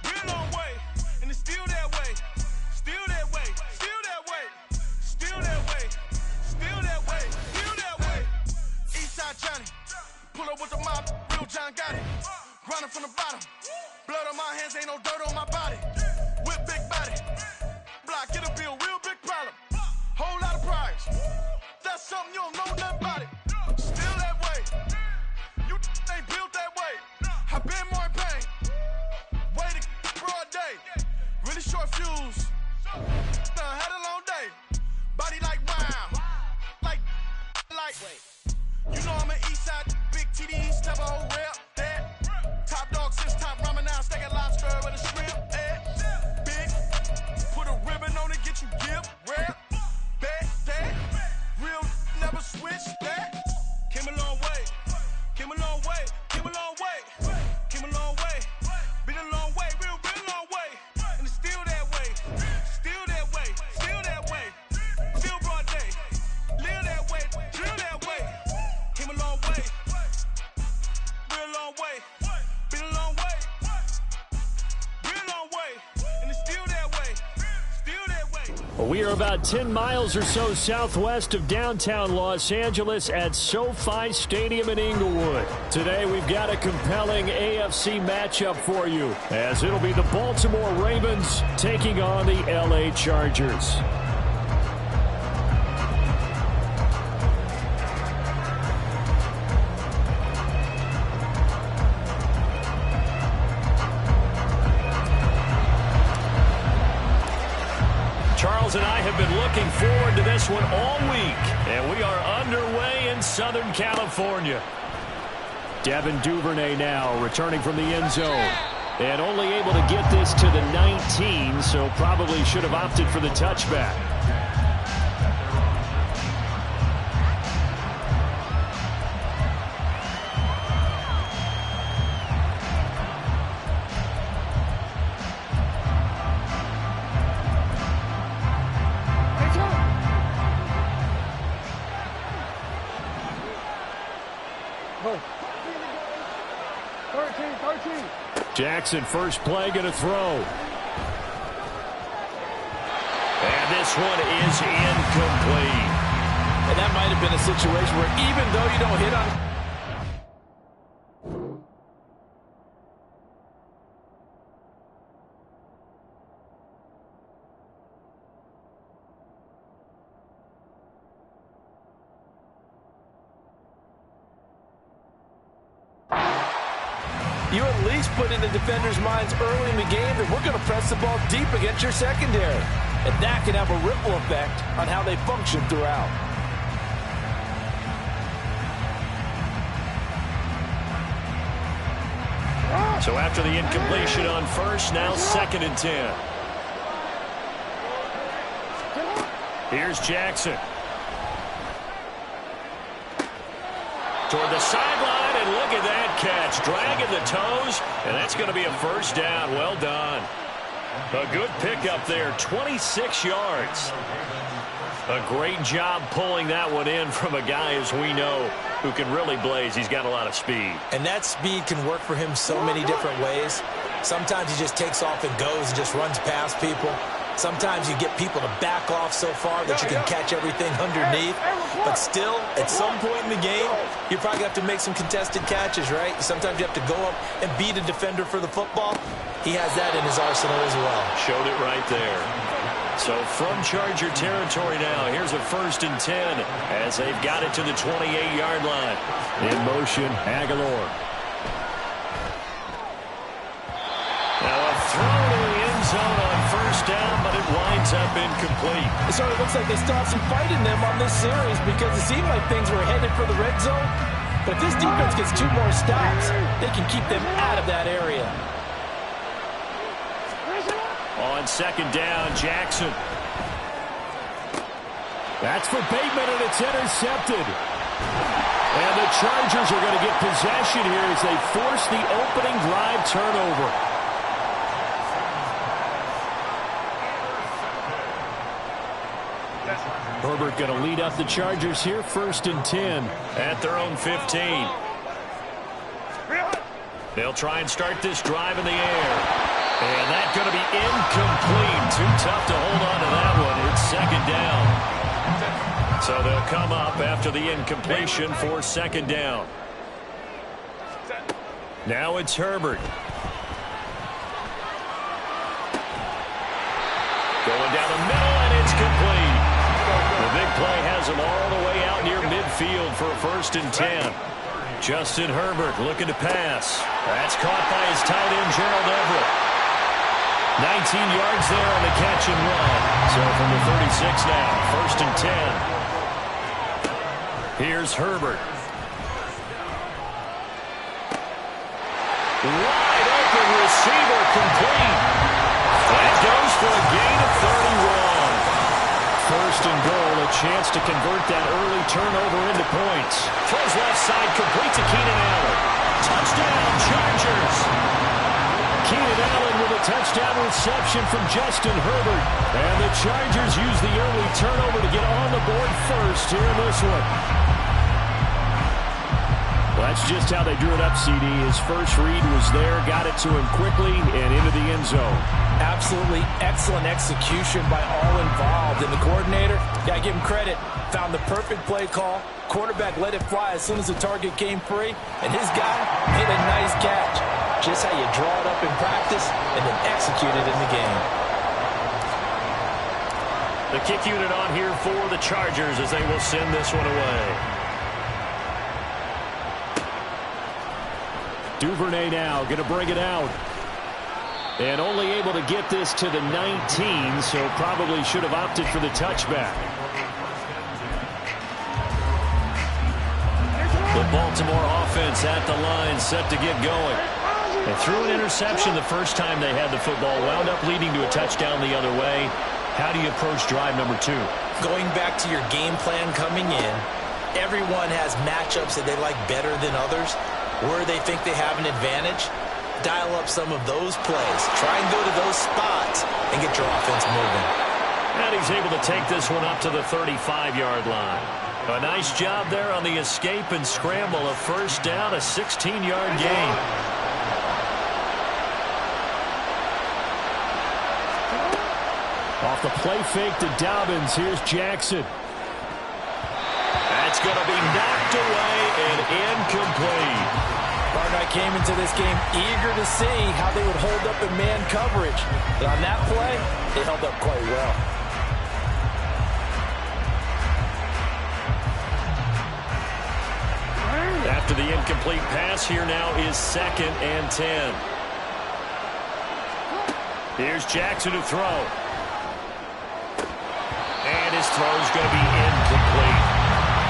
real long way, and it's still that way, still that way, still that way, still that way, still that way, still that way. Eastside Johnny, pull up with the mob, real John got it. Grinding from the bottom, blood on my hands, ain't no dirt on my body. Whip big body, block, get a bill, real big problem. Whole lot of prize, that's something you don't know nothing about it. Still that way, you ain't built that way. I been more in pain, way to broad day. Really short fuse, had a long day. Body like wow, like. You know I'm an Eastside, big TDs, never hold rep, that. Top dog since top ramen now, steak and lobster with a shrimp, big, put a ribbon on it, get you give, rap, bet, that. Real, never switch, that. Came a long way, came a long way, came a long way, came a long way, been a long way, real long way, and it's still that way, still that way, still that way, still broad day, live that way, chill that way. Came a long way, real long way, been a long way, real long way, and it's still that way, still that way. Well, we are about 10 miles or so southwest of downtown Los Angeles at SoFi Stadium in Inglewood. Today we've got a compelling AFC matchup for you, as it'll be the Baltimore Ravens taking on the LA Chargers. Charles and I have been looking forward to this one all week, and we are underway in Southern California. Devin Duvernay now returning from the end zone, and only able to get this to the 19, so probably should have opted for the touchback. Jackson, first play, going to throw. And this one is incomplete. And that might have been a situation where even though you don't hit on You at least put in the defenders' minds early in the game that we're going to press the ball deep against your secondary. And that can have a ripple effect on how they function throughout. So after the incompletion on first, now 2nd and 10. Here's Jackson. Toward the sideline, and look at that catch. Dragging the toes, and that's going to be a first down. Well done. A good pickup there, 26 yards. A great job pulling that one in from a guy, as we know, who can really blaze. He's got a lot of speed. And that speed can work for him so many different ways. Sometimes he just takes off and goes and just runs past people. Sometimes you get people to back off so far that you can catch everything underneath. But still, at some point in the game, you're probably going to have to make some contested catches, right? Sometimes you have to go up and beat a defender for the football. He has that in his arsenal as well. Showed it right there. So from Charger territory now, here's a 1st and 10 as they've got it to the 28-yard line. In motion, Aguilar. Now a throw to the end zone on first down, but it winds up incomplete. It sort of looks like they still have some fight in them on this series because it seemed like things were headed for the red zone. But if this defense gets 2 more stops, they can keep them out of that area. On 2nd down, Jackson. That's for Bateman, and it's intercepted. And the Chargers are going to get possession here as they force the opening drive turnover. Herbert going to lead up the Chargers here, 1st and 10. At their own 15. They'll try and start this drive in the air. And that's going to be incomplete. Too tough to hold on to that one. It's 2nd down. So they'll come up after the incompletion for 2nd down. Now it's Herbert. Going down the middle, and it's complete. The big play has him all the way out near midfield for a 1st and 10. Justin Herbert looking to pass. That's caught by his tight end, Gerald Everett. 19 yards there on the catch and run. So from the 36 now, 1st and 10. Here's Herbert. Wide open receiver, complete. That goes for a gain of 31. 1st and goal, a chance to convert that early turnover into points. Throws left side, complete to Keenan Allen. Touchdown, Chargers. Keenan Allen with a touchdown reception from Justin Herbert. And the Chargers use the early turnover to get on the board first here in this one. Well, that's just how they drew it up, CD. His first read was there, got it to him quickly, and into the end zone. Absolutely excellent execution by all involved. And the coordinator, got to give him credit, found the perfect play call. Quarterback let it fly as soon as the target came free, and his guy made a nice catch. Just how you draw it up in practice and then execute it in the game. The kick unit on here for the Chargers as they will send this one away. Duvernay now going to bring it out. And only able to get this to the 19, so probably should have opted for the touchback. The Baltimore offense at the line, set to get going. They threw an interception the first time they had the football, wound up leading to a touchdown the other way. How do you approach drive number 2? Going back to your game plan coming in, everyone has matchups that they like better than others, where they think they have an advantage. Dial up some of those plays. Try and go to those spots and get your offense moving. And he's able to take this one up to the 35-yard line. A nice job there on the escape and scramble. A 1st down, a 16-yard gain. Off the play fake to Dobbins. Here's Jackson. That's going to be knocked away and incomplete. I came into this game eager to see how they would hold up in man coverage. But on that play, they held up quite well. After After the incomplete pass, here now is 2nd and 10. Here's Jackson to throw. And his throw is going to be incomplete.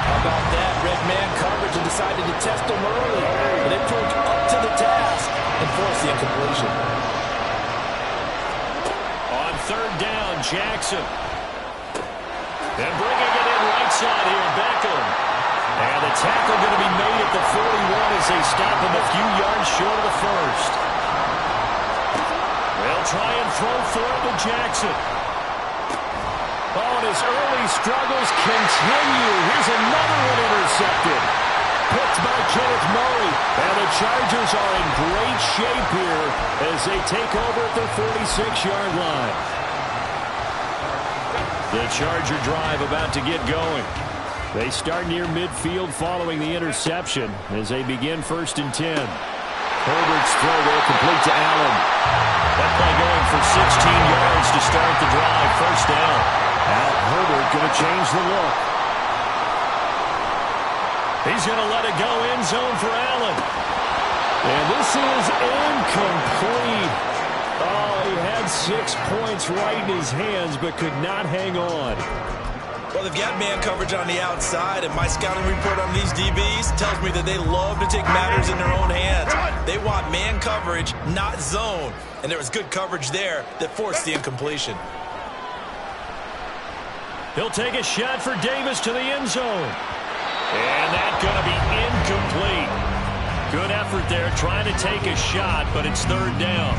How about that? Red man coverage and decided to test him early. But they proved up to the task and forced the incompletion. On 3rd down, Jackson. And bringing it in right side here, Beckham. And the tackle going to be made at the 41 as they stop him a few yards short of the first. They'll try and throw for it to Jackson. Oh, and his early struggles continue. Here's another one intercepted. Picked by Kenneth Murray. And the Chargers are in great shape here as they take over at their 46-yard line. The Charger drive about to get going. They start near midfield following the interception as they begin 1st and 10. Herbert's throw there complete to Allen. That play going for 16 yards to start the drive. 1st down. Now Herbert going to change the look. He's going to let it go end zone for Allen. And this is incomplete. Oh, he had 6 points right in his hands but could not hang on. Well, they've got man coverage on the outside, and my scouting report on these DBs tells me that they love to take matters in their own hands. They want man coverage, not zone. And there was good coverage there that forced the incompletion. He'll take a shot for Davis to the end zone. And that's going to be incomplete. Good effort there trying to take a shot, but it's 3rd down.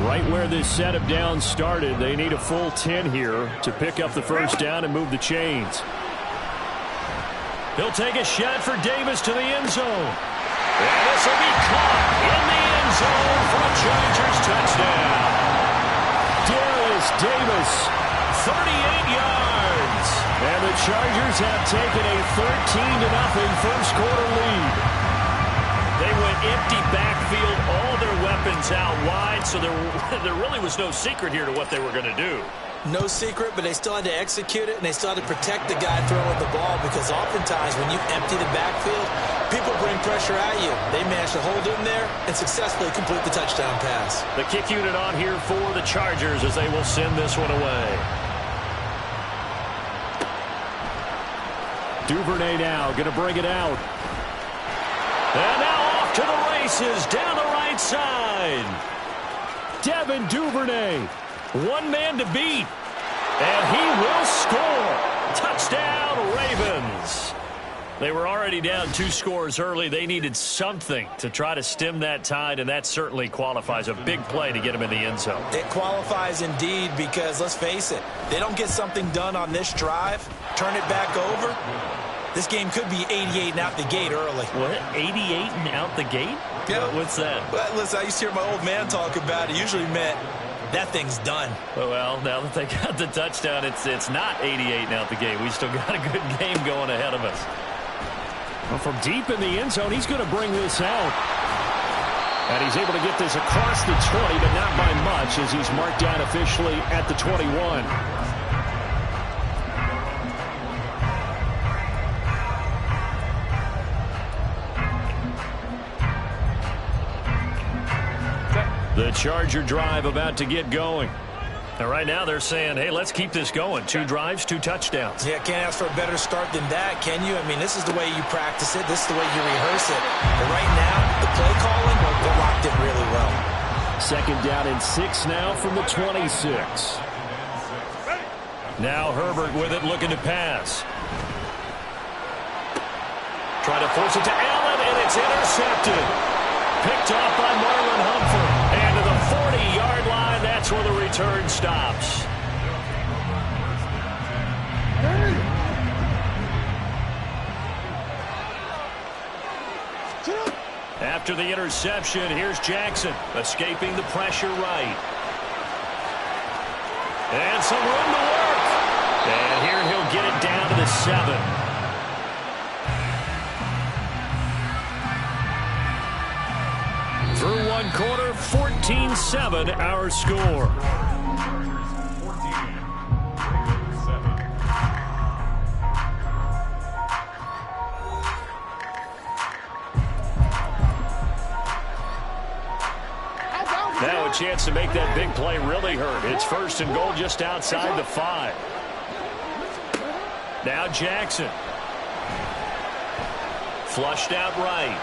Right where this setup down started, they need a full 10 here to pick up the 1st down and move the chains. He'll take a shot for Davis to the end zone. And this will be caught in the end zone for a Chargers touchdown. Darius Davis, 38 yards. And the Chargers have taken a 13-0 first quarter lead. They went empty backfield, all their weapons out wide, so there really was no secret here to what they were going to do. No secret, but they still had to execute it, and they still had to protect the guy throwing the ball, because oftentimes when you empty the backfield, people bring pressure at you. They managed to hold in there and successfully complete the touchdown pass. The kick unit on here for the Chargers as they will send this one away. Duvernay now going to bring it out. And now off to the races down the right side. Devin Duvernay, one man to beat, and he will score. Touchdown, Ravens. They were already down 2 scores early. They needed something to try to stem that tide, and that certainly qualifies. A big play to get them in the end zone. It qualifies indeed because, let's face it, they don't get something done on this drive, turn it back over, this game could be 88 and out the gate early. What? 88 and out the gate? Yeah. What's that? Well, listen, I used to hear my old man talk about it. It usually meant that thing's done. Well, now that they got the touchdown, it's not 88 and out the gate. We still got a good game going ahead of us. Well, from deep in the end zone, he's going to bring this out. And he's able to get this across the 20, but not by much as he's marked down officially at the 21. The Charger drive about to get going. And right now they're saying, hey, let's keep this going. 2 drives, 2 touchdowns. Yeah, can't ask for a better start than that, can you? I mean, this is the way you practice it. This is the way you rehearse it. But right now, the play calling, they're locked in really well. 2nd down and 6 now from the 26. Now Herbert with it, looking to pass. Try to force it to Allen, and it's intercepted. Picked off by Marlon Humphrey. And to the 40-yard line, that's where the return stops. After the interception, here's Jackson, escaping the pressure right. And some room to work. And here he'll get it down to the 7. Through 1 quarter, 14-7 our score. a chance to make that big play really hurt. It's 1st and goal just outside the 5. Now Jackson. Flushed out right.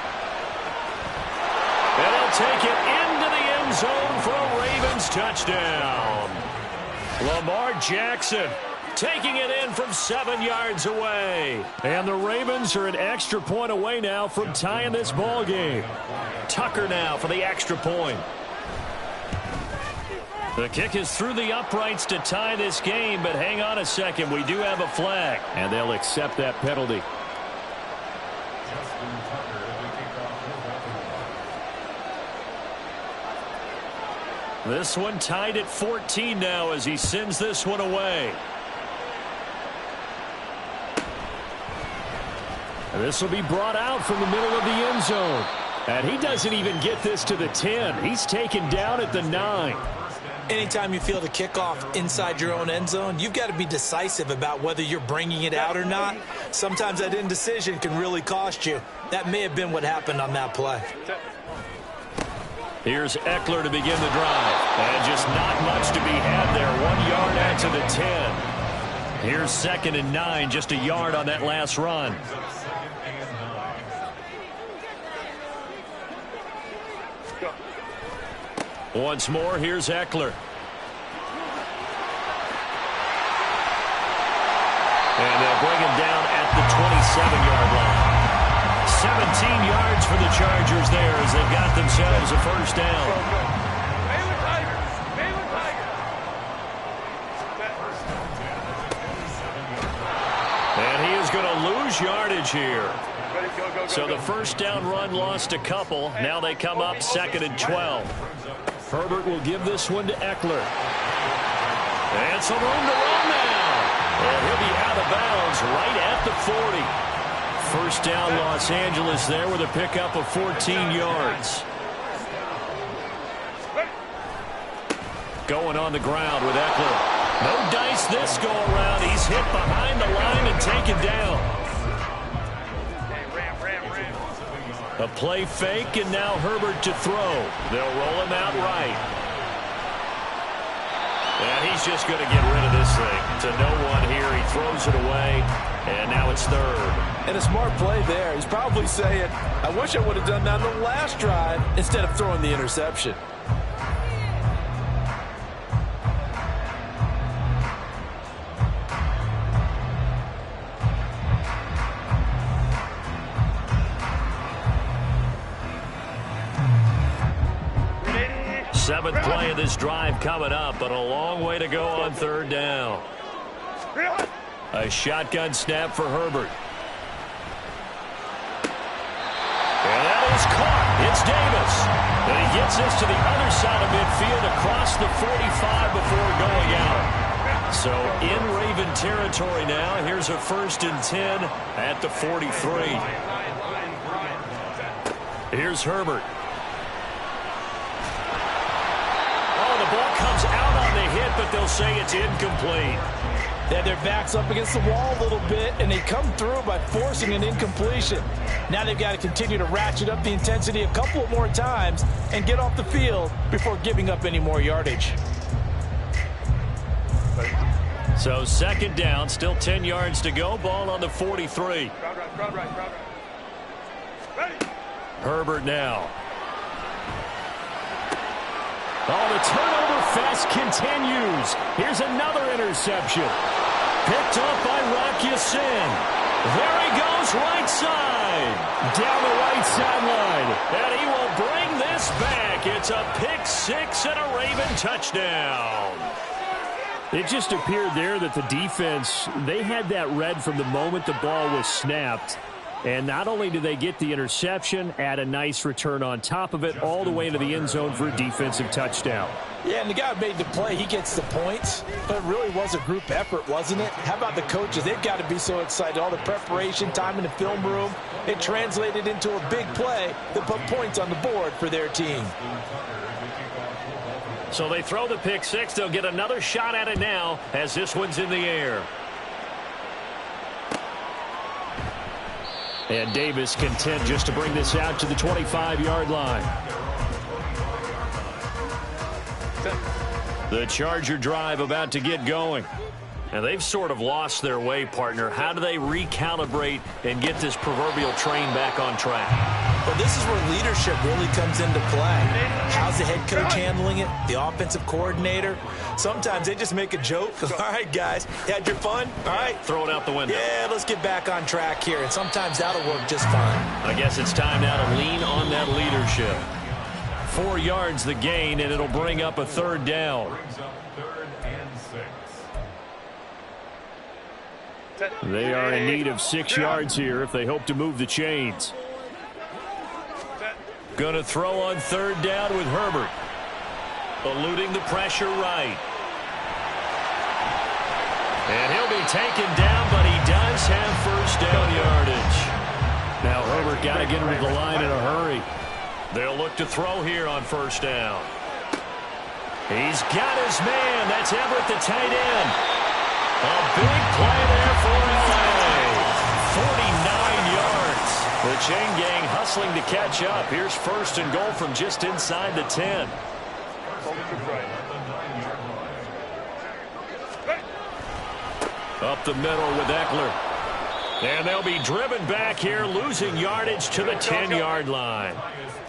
And he'll take it into the end zone for a Ravens touchdown. Lamar Jackson taking it in from 7 yards away. And the Ravens are an extra point away now from tying this ball game. Tucker now for the extra point. The kick is through the uprights to tie this game, but hang on a second. We do have a flag, and they'll accept that penalty. This one tied at 14 now as he sends this one away. And this will be brought out from the middle of the end zone. And he doesn't even get this to the 10. He's taken down at the 9. Anytime you field a kickoff inside your own end zone, you've got to be decisive about whether you're bringing it out or not. Sometimes that indecision can really cost you. That may have been what happened on that play. Here's Eckler to begin the drive. And just not much to be had there. 1 yard out to the 10. Here's 2nd and 9, just a yard on that last run. Once more, here's Eckler. And they'll bring him down at the 27-yard line. 17 yards for the Chargers there as they've got themselves a first down. And he is going to lose yardage here. So the first down run lost a couple. Now they come up 2nd and 12. Herbert will give this one to Eckler. And some room to run now. And he'll be out of bounds right at the 40. First down Los Angeles there with a pickup of 14 yards. Going on the ground with Eckler. No dice this go around. He's hit behind the line and taken down. A play fake, and now Herbert to throw. They'll roll him out right. And he's just going to get rid of this thing. To no one here. He throws it away, and now it's 3rd. And a smart play there. He's probably saying, I wish I would have done that on the last drive instead of throwing the interception. Seventh play of this drive coming up, but a long way to go on 3rd down. A shotgun snap for Herbert. And that is caught. It's Davis. And he gets this to the other side of midfield across the 45 before going out. So in Raven territory now. Here's a 1st and 10 at the 43. Here's Herbert. The ball comes out on the hit, but they'll say it's incomplete. They had their backs up against the wall a little bit, and they come through by forcing an incompletion. Now they've got to continue to ratchet up the intensity a couple of more times and get off the field before giving up any more yardage. So 2nd down, still 10 yards to go. Ball on the 43. Herbert now. Oh, the turnover fest continues. Here's another interception. Picked up by Rock Ya-Sin. There he goes, right side. Down the right sideline. And he will bring this back. It's a pick 6 and a Raven touchdown. It just appeared there that the defense, they had that read from the moment the ball was snapped. And not only did they get the interception, add a nice return on top of it, all the way into the end zone for a defensive touchdown. Yeah, and the guy who made the play, he gets the points. But it really was a group effort, wasn't it? How about the coaches? They've got to be so excited. All the preparation, time in the film room, it translated into a big play that put points on the board for their team. So they throw the pick 6. They'll get another shot at it now as this one's in the air. And Davis content just to bring this out to the 25-yard line. The Charger drive about to get going. And they've sort of lost their way, partner. How do they recalibrate and get this proverbial train back on track? Well, this is where leadership really comes into play. How's the head coach handling it? The offensive coordinator? Sometimes they just make a joke. All right, guys, you had your fun? All right. Throw it out the window. Yeah, let's get back on track here. And sometimes that'll work just fine. I guess it's time now to lean on that leadership. 4 yards the gain, and it'll bring up a third down. They are in need of 6 yards here if they hope to move the chains. Going to throw on third down with Herbert. Eluding the pressure right. And he'll be taken down, but he does have first down yardage. Now Herbert got to get him to the line in a hurry. They'll look to throw here on first down. He's got his man. That's Everett, the tight end. A big play there for LA. 49 yards. The chain gang hustling to catch up. Here's first and goal from just inside the 10. Up the middle with Eckler. And they'll be driven back here, losing yardage to the 10-yard line.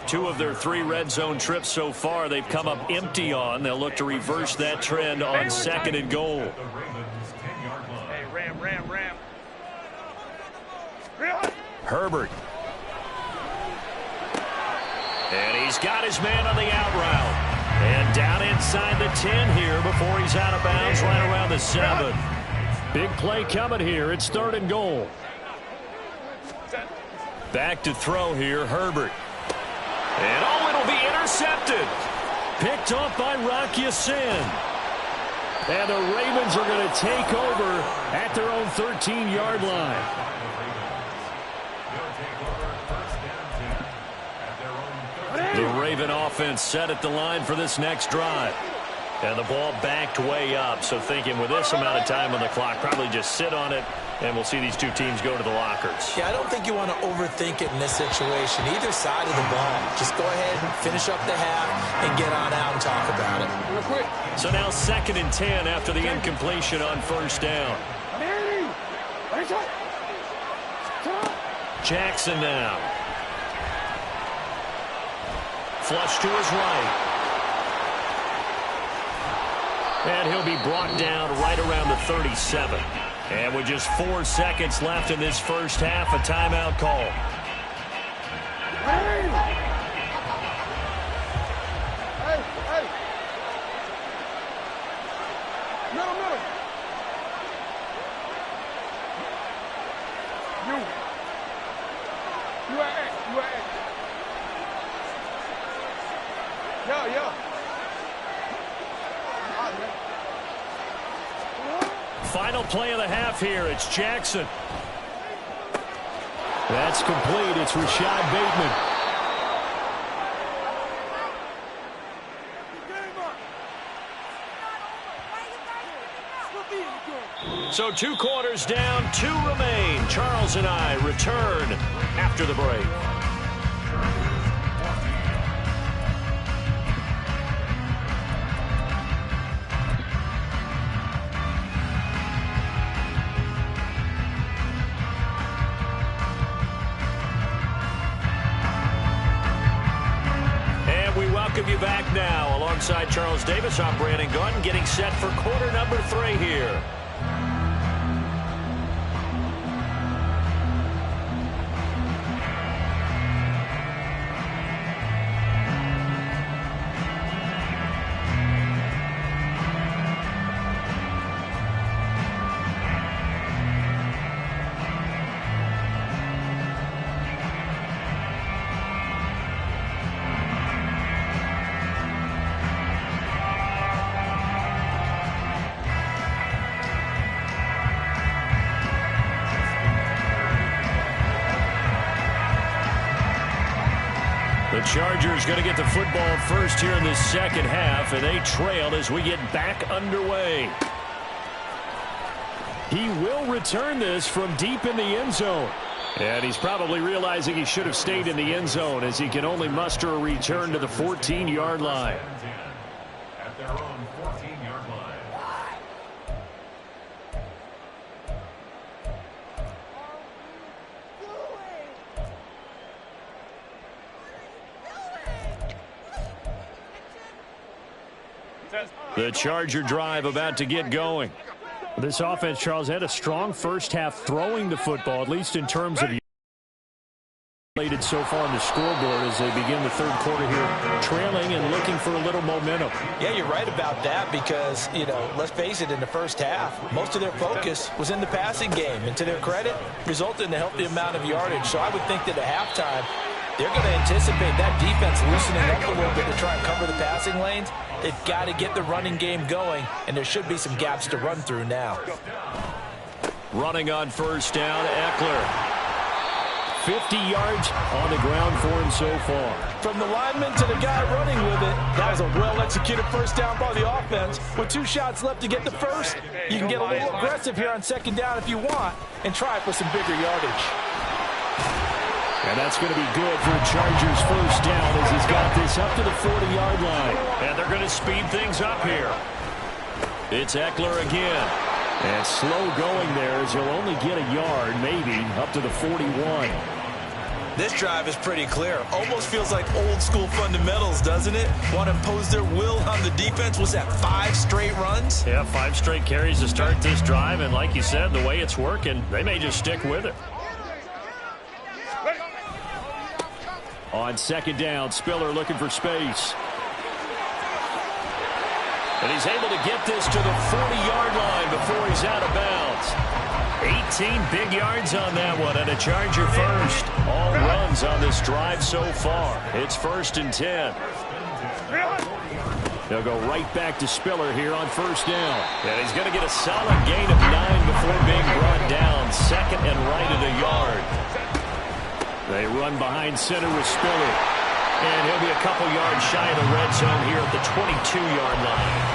2 of their 3 red zone trips so far they've come up empty on. They'll look to reverse that trend on second and goal. Ram. Herbert. And he's got his man on the out route. And down inside the 10 here before he's out of bounds right around the 7. Big play coming here. It's third and goal. Back to throw here, Herbert. And it'll be intercepted. Picked off by Rock Ya-Sin. And the Ravens are going to take over at their own 13-yard line. The Raven offense set at the line for this next drive. And the ball backed way up. So thinking with this amount of time on the clock, probably just sit on it, and we'll see these 2 teams go to the lockers. Yeah, I don't think you want to overthink it in this situation. Either side of the ball. Just go ahead and finish up the half and get on out and talk about it. Real quick. So now 2nd and 10 after the incompletion on first down. Jackson now. Flush to his right. And he'll be brought down right around the 37. And with just 4 seconds left in this first half, a timeout call. Hey! Middle. You at X. Yeah. Final play of the half here. It's Jackson. That's complete. It's Rashad Bateman. So 2 quarters down, 2 remain. Charles and I return after the break. You back now alongside Charles Davis. I'm Brandon Gaudin getting set for quarter number 3 here. The Chargers going to get the football first here in the second half, and they trail as we get back underway. He will return this from deep in the end zone. And he's probably realizing he should have stayed in the end zone as he can only muster a return to the 14-yard line. The Charger drive about to get going. This offense, Charles, had a strong first half throwing the football, at least in terms of so far on the scoreboard as they begin the third quarter here, trailing and looking for a little momentum. Yeah, you're right about that because, let's face it, in the first half, most of their focus was in the passing game. And to their credit, resulted in a healthy amount of yardage. So I would think that at halftime, they're going to anticipate that defense loosening up a little bit to try and cover the passing lanes. They've got to get the running game going, and there should be some gaps to run through now. Running on first down, Eckler. 50 yards on the ground for him so far. From the lineman to the guy running with it, that was a well-executed first down by the offense. With 2 shots left to get the first, you can get a little aggressive here on second down if you want and try for some bigger yardage. And that's going to be good for the Chargers' first down as he's got this up to the 40-yard line. And they're going to speed things up here. It's Eckler again. And slow going there as he'll only get a yard, maybe, up to the 41. This drive is pretty clear. Almost feels like old school fundamentals, doesn't it? Want to impose their will on the defense. Was that 5 straight runs? Yeah, 5 straight carries to start this drive. And like you said, the way it's working, they may just stick with it. On second down, Spiller looking for space. And he's able to get this to the 40-yard line before he's out of bounds. 18 big yards on that one, and a Charger first. All runs on this drive so far. It's 1st and 10. They'll go right back to Spiller here on first down. And he's going to get a solid gain of 9 before being brought down. 2nd and right at a yard. They run behind center with Spiller. And he'll be a couple yards shy of the red zone here at the 22-yard line.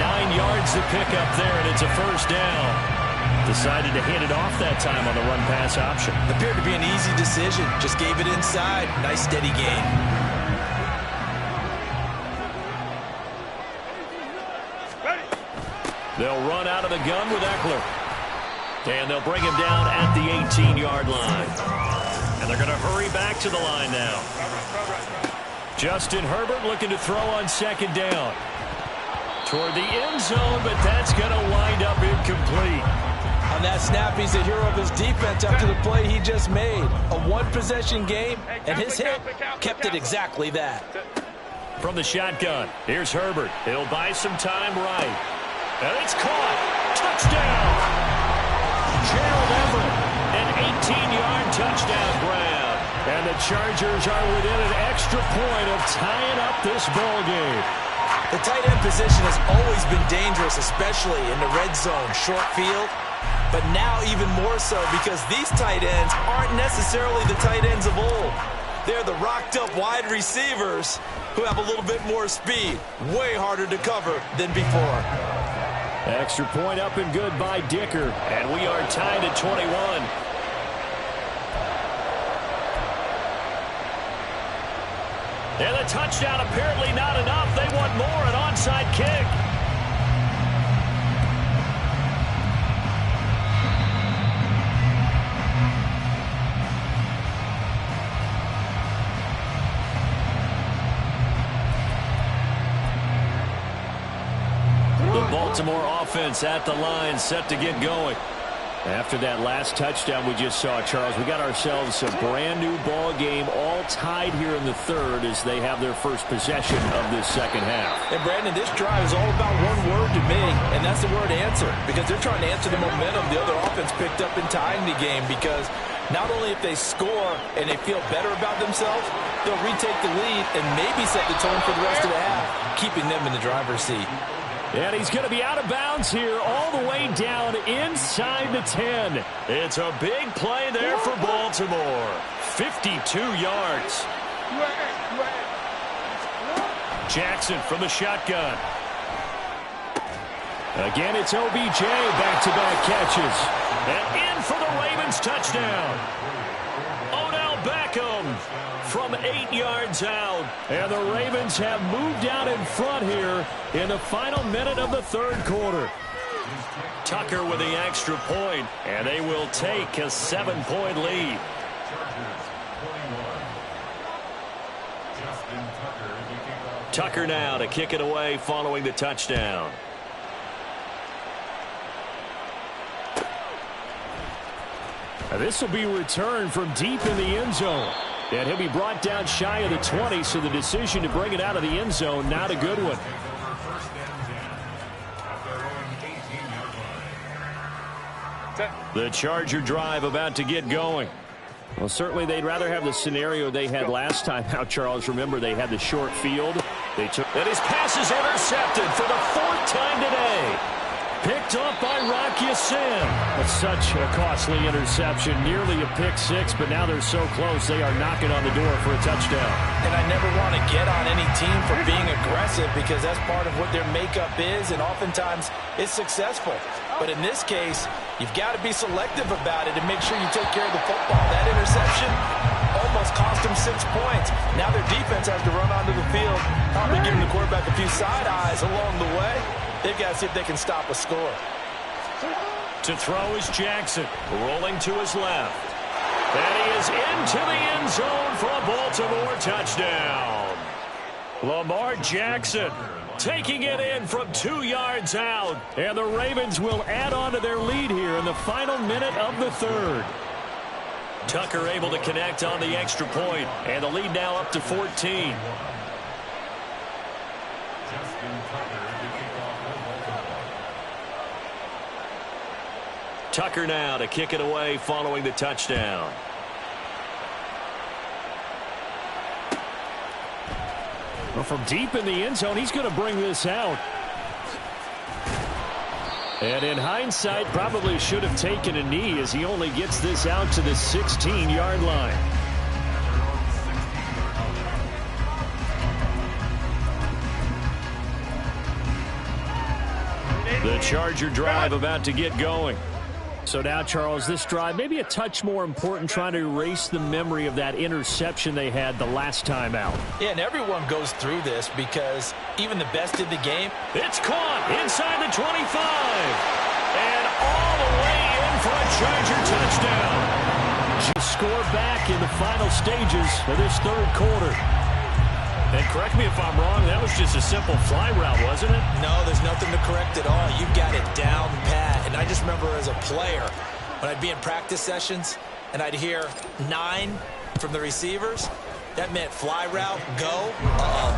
9 yards to pick up there, and it's a first down. Decided to hand it off that time on the run-pass option. Appeared to be an easy decision. Just gave it inside. Nice steady gain. They'll run out of the gun with Eckler. And they'll bring him down at the 18-yard line. And they're going to hurry back to the line now. Justin Herbert looking to throw on second down. Toward the end zone, but that's going to wind up incomplete. On that snap, he's the hero of his defense after the play he just made. A one-possession game, and his hit kept it exactly that. From the shotgun, here's Herbert. He'll buy some time right. And it's caught. Touchdown! Gerald Everett, an 18-yard touchdown grab. And the Chargers are within an extra point of tying up this ball game. The tight end position has always been dangerous, especially in the red zone, short field. But now even more so because these tight ends aren't necessarily the tight ends of old. They're the rocked-up wide receivers who have a little bit more speed. Way harder to cover than before. Extra point up and good by Dicker. And we are tied at 21. And the touchdown apparently not enough. They want more, an onside kick. The Baltimore offense at the line, set to get going. After that last touchdown we just saw, Charles, we got ourselves a brand-new ball game, all tied here in the third as they have their first possession of this second half. And, Brandon, this drive is all about one word to me, and that's the word answer, because they're trying to answer the momentum the other offense picked up in tying the game, because not only if they score and they feel better about themselves, they'll retake the lead and maybe set the tone for the rest of the half, keeping them in the driver's seat. And he's going to be out of bounds here all the way down inside the 10. It's a big play there for Baltimore. 52 yards. Jackson from the shotgun. Again, it's OBJ, back-to-back catches. And in for the Ravens touchdown. Odell Beckham from 8 yards out. And the Ravens have moved out in front here in the final minute of the third quarter. Tucker with the extra point, and they will take a 7-point lead. Tucker now to kick it away following the touchdown. This will be returned from deep in the end zone. And he'll be brought down shy of the 20, so the decision to bring it out of the end zone, not a good one. The Charger drive about to get going. Well, certainly they'd rather have the scenario they had last time out, Charles. Remember, they had the short field. And his pass is intercepted for the 4th time today. Picked off by Rocky Sin. That's such a costly interception. Nearly a pick six, but now they're so close they are knocking on the door for a touchdown. And I never want to get on any team for being aggressive because that's part of what their makeup is, and oftentimes it's successful. But in this case, you've got to be selective about it and make sure you take care of the football. That interception almost cost them 6 points. Now their defense has to run onto the field, probably giving the quarterback a few side eyes along the way. They've got to see if they can stop a score. To throw is Jackson, rolling to his left. And he is into the end zone for a Baltimore touchdown. Lamar Jackson taking it in from 2 yards out. And the Ravens will add on to their lead here in the final minute of the 3rd. Tucker able to connect on the extra point, and the lead now up to 14. Tucker now to kick it away following the touchdown. Well, from deep in the end zone, he's going to bring this out. And in hindsight, probably should have taken a knee as he only gets this out to the 16-yard line. The Charger drive about to get going. So now, Charles, this drive maybe a touch more important, trying to erase the memory of that interception they had the last time out. Yeah, and everyone goes through this because even the best in the game. It's caught inside the 25. And all the way in for a Charger touchdown. Just score back in the final stages of this 3rd quarter. And correct me if I'm wrong, that was just a simple fly route, wasn't it? No, there's nothing to correct at all. You've got it down pat. And I just remember as a player, when I'd be in practice sessions and I'd hear 9 from the receivers, that meant fly route, go,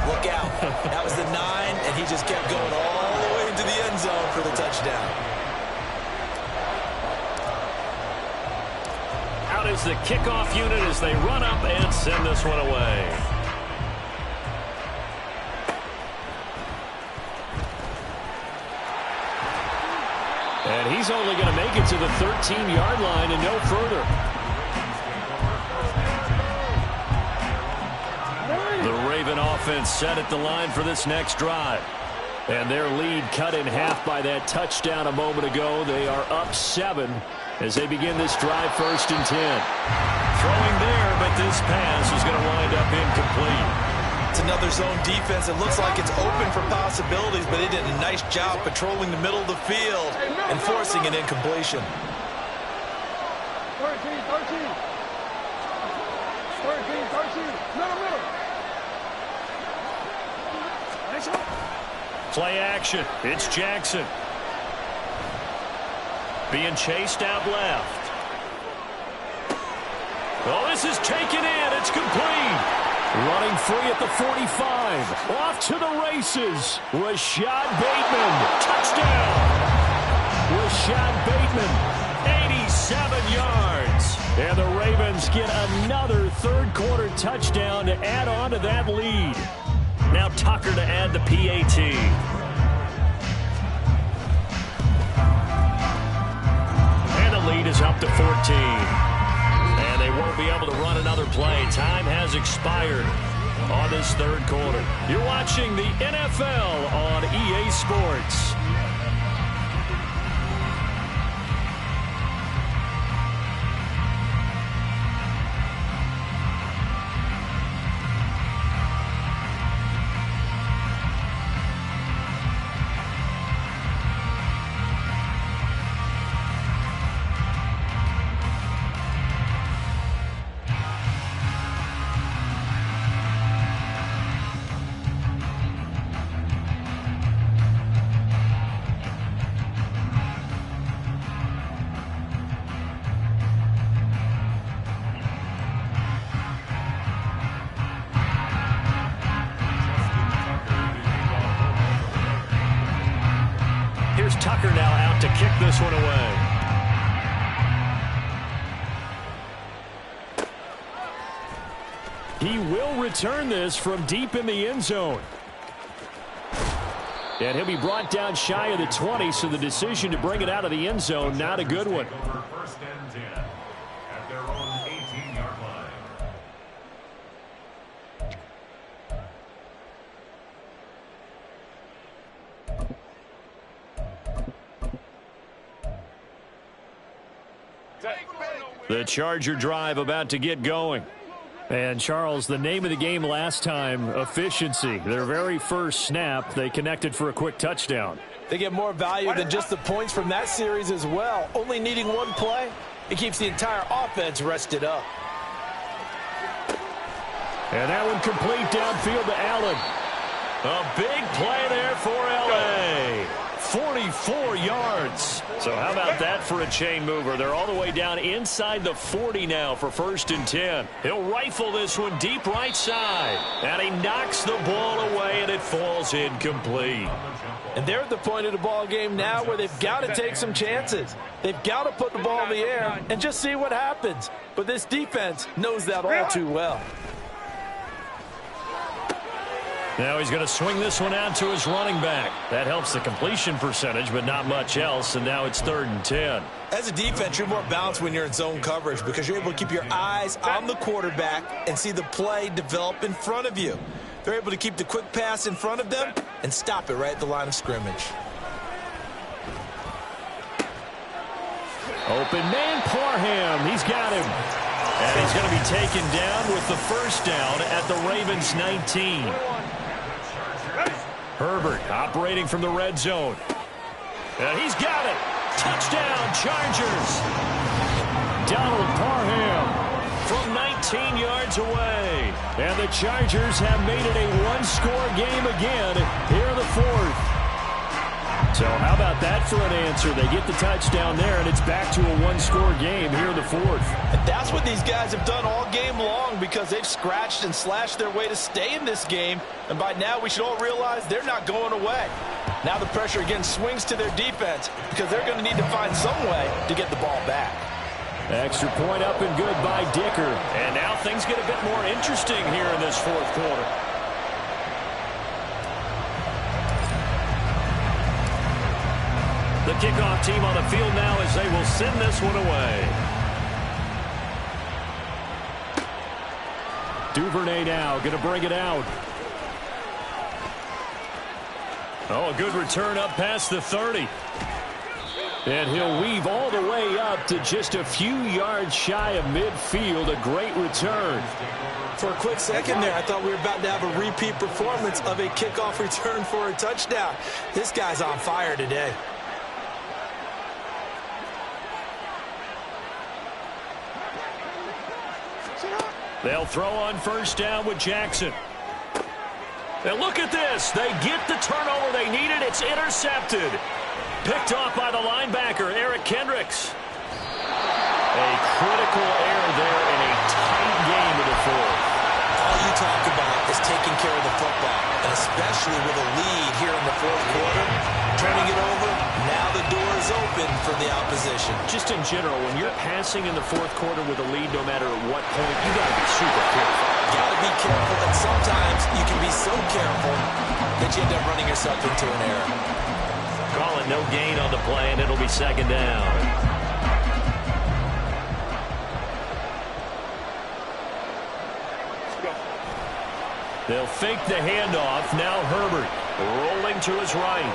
look out. That was the 9, and he just kept going all the way into the end zone for the touchdown. Out is the kickoff unit as they run up and send this one away. And he's only going to make it to the 13-yard line and no further. The Raven offense set at the line for this next drive. And their lead cut in half by that touchdown a moment ago. They are up 7 as they begin this drive 1st and 10. Throwing there, but this pass is going to wind up incomplete. It's another zone defense. It looks like it's open for possibilities, but they did a nice job patrolling the middle of the field and forcing an incompletion. 13, middle. Play action. It's Jackson. Being chased out left. Oh, this is taken in. It's complete. Running free at the 45. Off to the races. Rashad Bateman. Touchdown. Rashad Bateman. 87 yards. And the Ravens get another 3rd quarter touchdown to add on to that lead. Now Tucker to add the PAT. And the lead is up to 14. And they won't be able to run another play. Time has expired on this 3rd quarter. You're watching the NFL on EA Sports. here's Tucker now out to kick this one away. He will return this from deep in the end zone. And he'll be brought down shy of the 20, so the decision to bring it out of the end zone, not a good one. First and 10 at their own 18-yard line. The Charger drive about to get going. And, Charles, the name of the game last time, efficiency. Their very first snap, they connected for a quick touchdown. They get more value than just the points from that series as well. Only needing one play, it keeps the entire offense rested up. And that one complete downfield to Allen. A big play there for L.A. 44 yards. So how about that for a chain mover? They're all the way down inside the 40 now for first and 10. He'll rifle this one deep right side. And he knocks the ball away, and it falls incomplete. And they're at the point of the ball game now where they've got to take some chances. They've got to put the ball in the air and just see what happens. But this defense knows that all too well. Now he's going to swing this one out to his running back. That helps the completion percentage, but not much else, and now it's 3rd and 10. As a defense, you're more balanced when you're in zone coverage because you're able to keep your eyes on the quarterback and see the play develop in front of you. They're able to keep the quick pass in front of them and stop it right at the line of scrimmage. Open man, Parham. He's got him. And he's going to be taken down with the first down at the Ravens' 19. Herbert operating from the red zone. And he's got it. Touchdown, Chargers. Donald Parham from 19 yards away. And the Chargers have made it a one-score game again here in the 4th. So how about that for an answer? They get the touchdown there, and it's back to a one-score game here in the 4th. And that's what these guys have done all game long because they've scratched and slashed their way to stay in this game. And by now, we should all realize they're not going away. Now the pressure again swings to their defense because they're going to need to find some way to get the ball back. Extra point up and good by Dicker. And now things get a bit more interesting here in this 4th quarter. The kickoff team on the field now as they will send this one away. Duvernay now going to bring it out. Oh, a good return up past the 30. And he'll weave all the way up to just a few yards shy of midfield. A great return. For a quick second there, I thought we were about to have a repeat performance of a kickoff return for a touchdown. This guy's on fire today. They'll throw on first down with Jackson. And look at this. They get the turnover they needed. It's intercepted. Picked off by the linebacker, Eric Kendricks. A critical error there in a tight game of the 4th. All you talk about is taking care of the football, and especially with a lead here in the 4th quarter. Turning it over, now the door is open for the opposition. Just in general, when you're passing in the 4th quarter with a lead, no matter what point, you got to be super careful. Got to be careful, and sometimes you can be so careful that you end up running yourself into an error. Calling no gain on the play, and it'll be 2nd down. They'll fake the handoff. Now Herbert rolling to his right.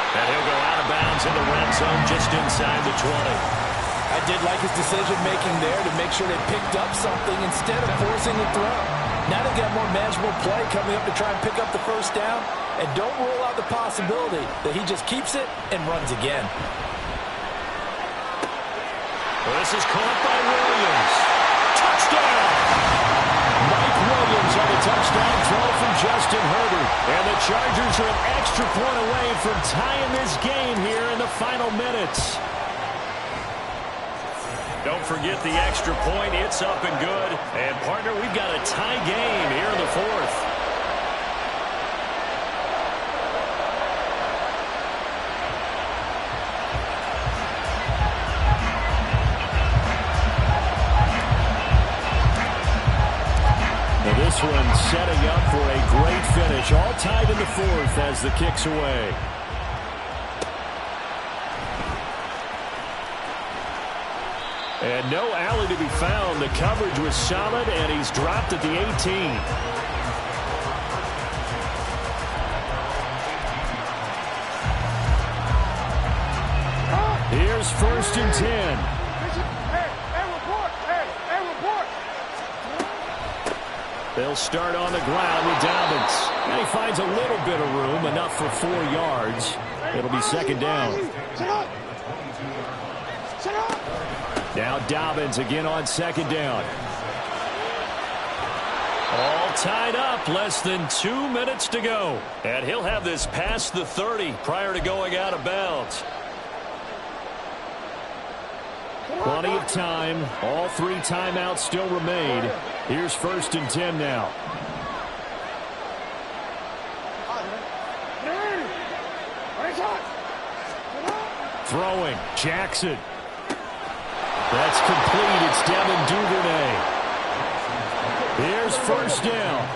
And he'll go out of bounds in the red zone just inside the 20. I did like his decision-making there to make sure they picked up something instead of forcing the throw. Now they got more manageable play coming up to try and pick up the first down. And don't rule out the possibility that he just keeps it and runs again. Well, this is caught by Williams. Touchdown! Mike Williams on a touchdown throw from Justin Herbert. And the Chargers are an extra point away from tying this game here in the final minutes. Don't forget the extra point. It's up and good. And, partner, we've got a tie game here in the 4th. setting up for a great finish. All tied in the fourth as the kick's away. And no alley to be found. The coverage was solid, and he's dropped at the 18. Here's 1st and 10. They'll start on the ground with Dobbins. And he finds a little bit of room, enough for 4 yards. It'll be 2nd down. Now Dobbins again on 2nd down. All tied up, less than 2 minutes to go. And he'll have this past the 30 prior to going out of bounds. Plenty of time. All 3 timeouts still remain. Here's 1st and 10 now. Throwing. Jackson. That's complete. It's Devin Duvernay. Here's 1st down.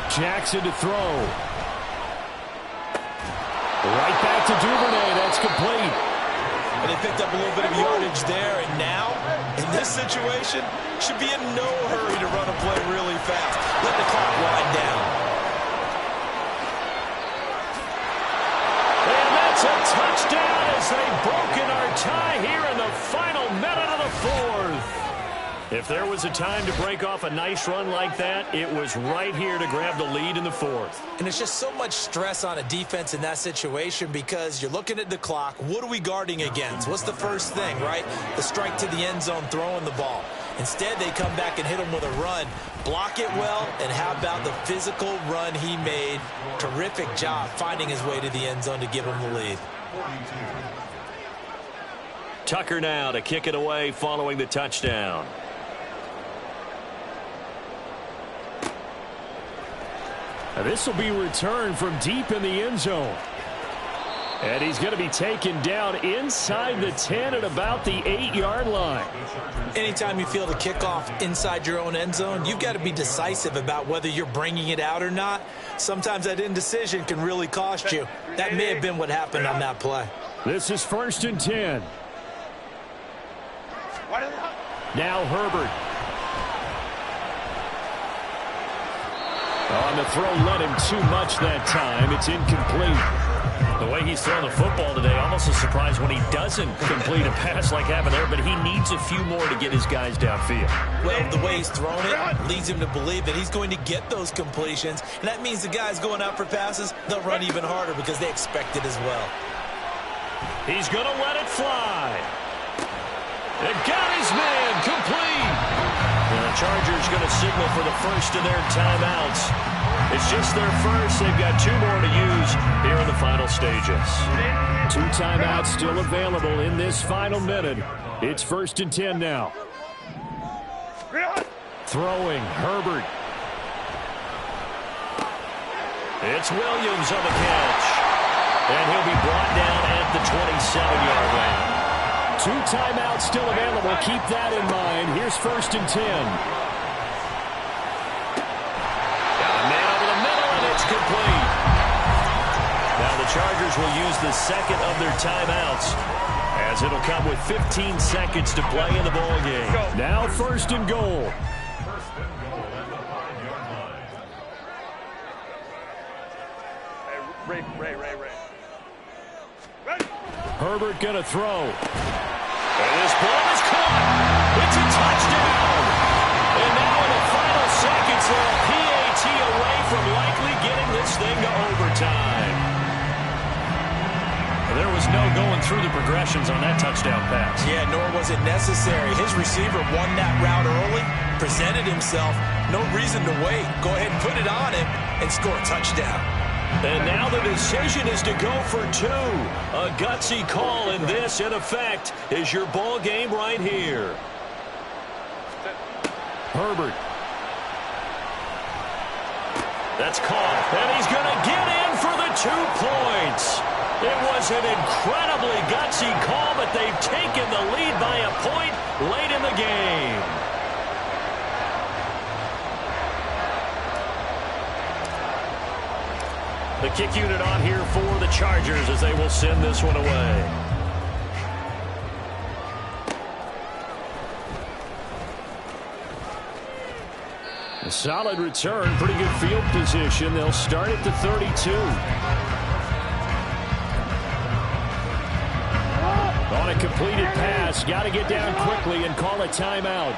Jackson to throw. Right back to Duvernay. That's complete. And they picked up a little bit of yardage there, and now, in this situation, should be in no hurry to run a play really fast. Let the clock wind down. And that's a touchdown as they've broken our tie here in the final minute of the 4th. If there was a time to break off a nice run like that, it was right here to grab the lead in the 4th. And it's just so much stress on a defense in that situation because you're looking at the clock. What are we guarding against? What's the first thing, right? The strike to the end zone, throwing the ball. Instead, they come back and hit him with a run. Block it well, and how about the physical run he made? Terrific job finding his way to the end zone to give him the lead. Tucker now to kick it away following the touchdown. This will be returned from deep in the end zone. And he's going to be taken down inside the 10 at about the 8-yard line. Anytime you feel the kickoff inside your own end zone, you've got to be decisive about whether you're bringing it out or not. Sometimes that indecision can really cost you. That may have been what happened on that play. This is 1st and 10. Now Herbert. On the throw, let him too much that time. It's incomplete. The way he's thrown the football today, almost a surprise when he doesn't complete a pass like happened there, but he needs a few more to get his guys downfield. Well, the way he's thrown it leads him to believe that he's going to get those completions, and that means the guys going out for passes, they'll run even harder because they expect it as well. He's going to let it fly. It got his man complete. And the Chargers going to signal for the first of their timeouts. It's just their first. They've got 2 more to use here in the final stages. 2 timeouts still available in this final minute. It's 1st and 10 now. Throwing, Herbert. It's Williams on the catch. And he'll be brought down at the 27-yard line. 2 timeouts still available. Keep that in mind. Here's 1st and 10. Got a man over the middle, and it's complete. Now the Chargers will use the second of their timeouts, as it'll come with 15 seconds to play in the ball game. Now 1st and goal. Ray. Herbert going to throw. And this ball is caught. It's a touchdown. And now in the final seconds, they're a PAT away from likely getting this thing to overtime. There was no going through the progressions on that touchdown pass. Yeah, nor was it necessary. His receiver won that route early, presented himself. No reason to wait. Go ahead and put it on him and score a touchdown. And now the decision is to go for 2. A gutsy call, and this, in effect, is your ball game right here. Herbert. That's caught, and he's going to get in for the 2 points. It was an incredibly gutsy call, but they've taken the lead by a point late in the game. The kick unit on here for the Chargers as they will send this one away. A solid return, pretty good field position. They'll start at the 32. On a completed pass, got to get down quickly and call a timeout.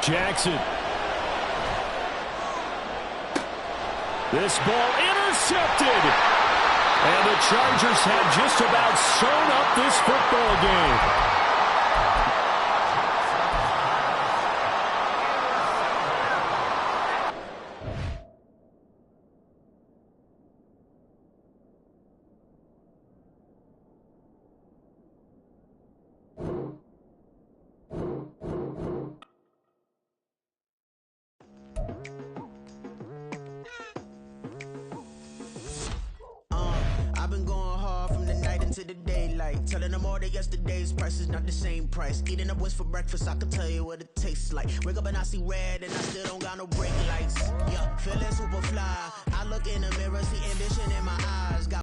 Jackson. This ball intercepted. And the Chargers had just about sewn up this football game. I've been going hard from the night into the daylight, telling them all that yesterday's price is not the same price. Eating up what's for breakfast, I can tell you what it tastes like. Wake up and I see red and I still don't got no brake lights. Yeah, feeling super fly. I look in the mirror, see ambition in my eyes. Got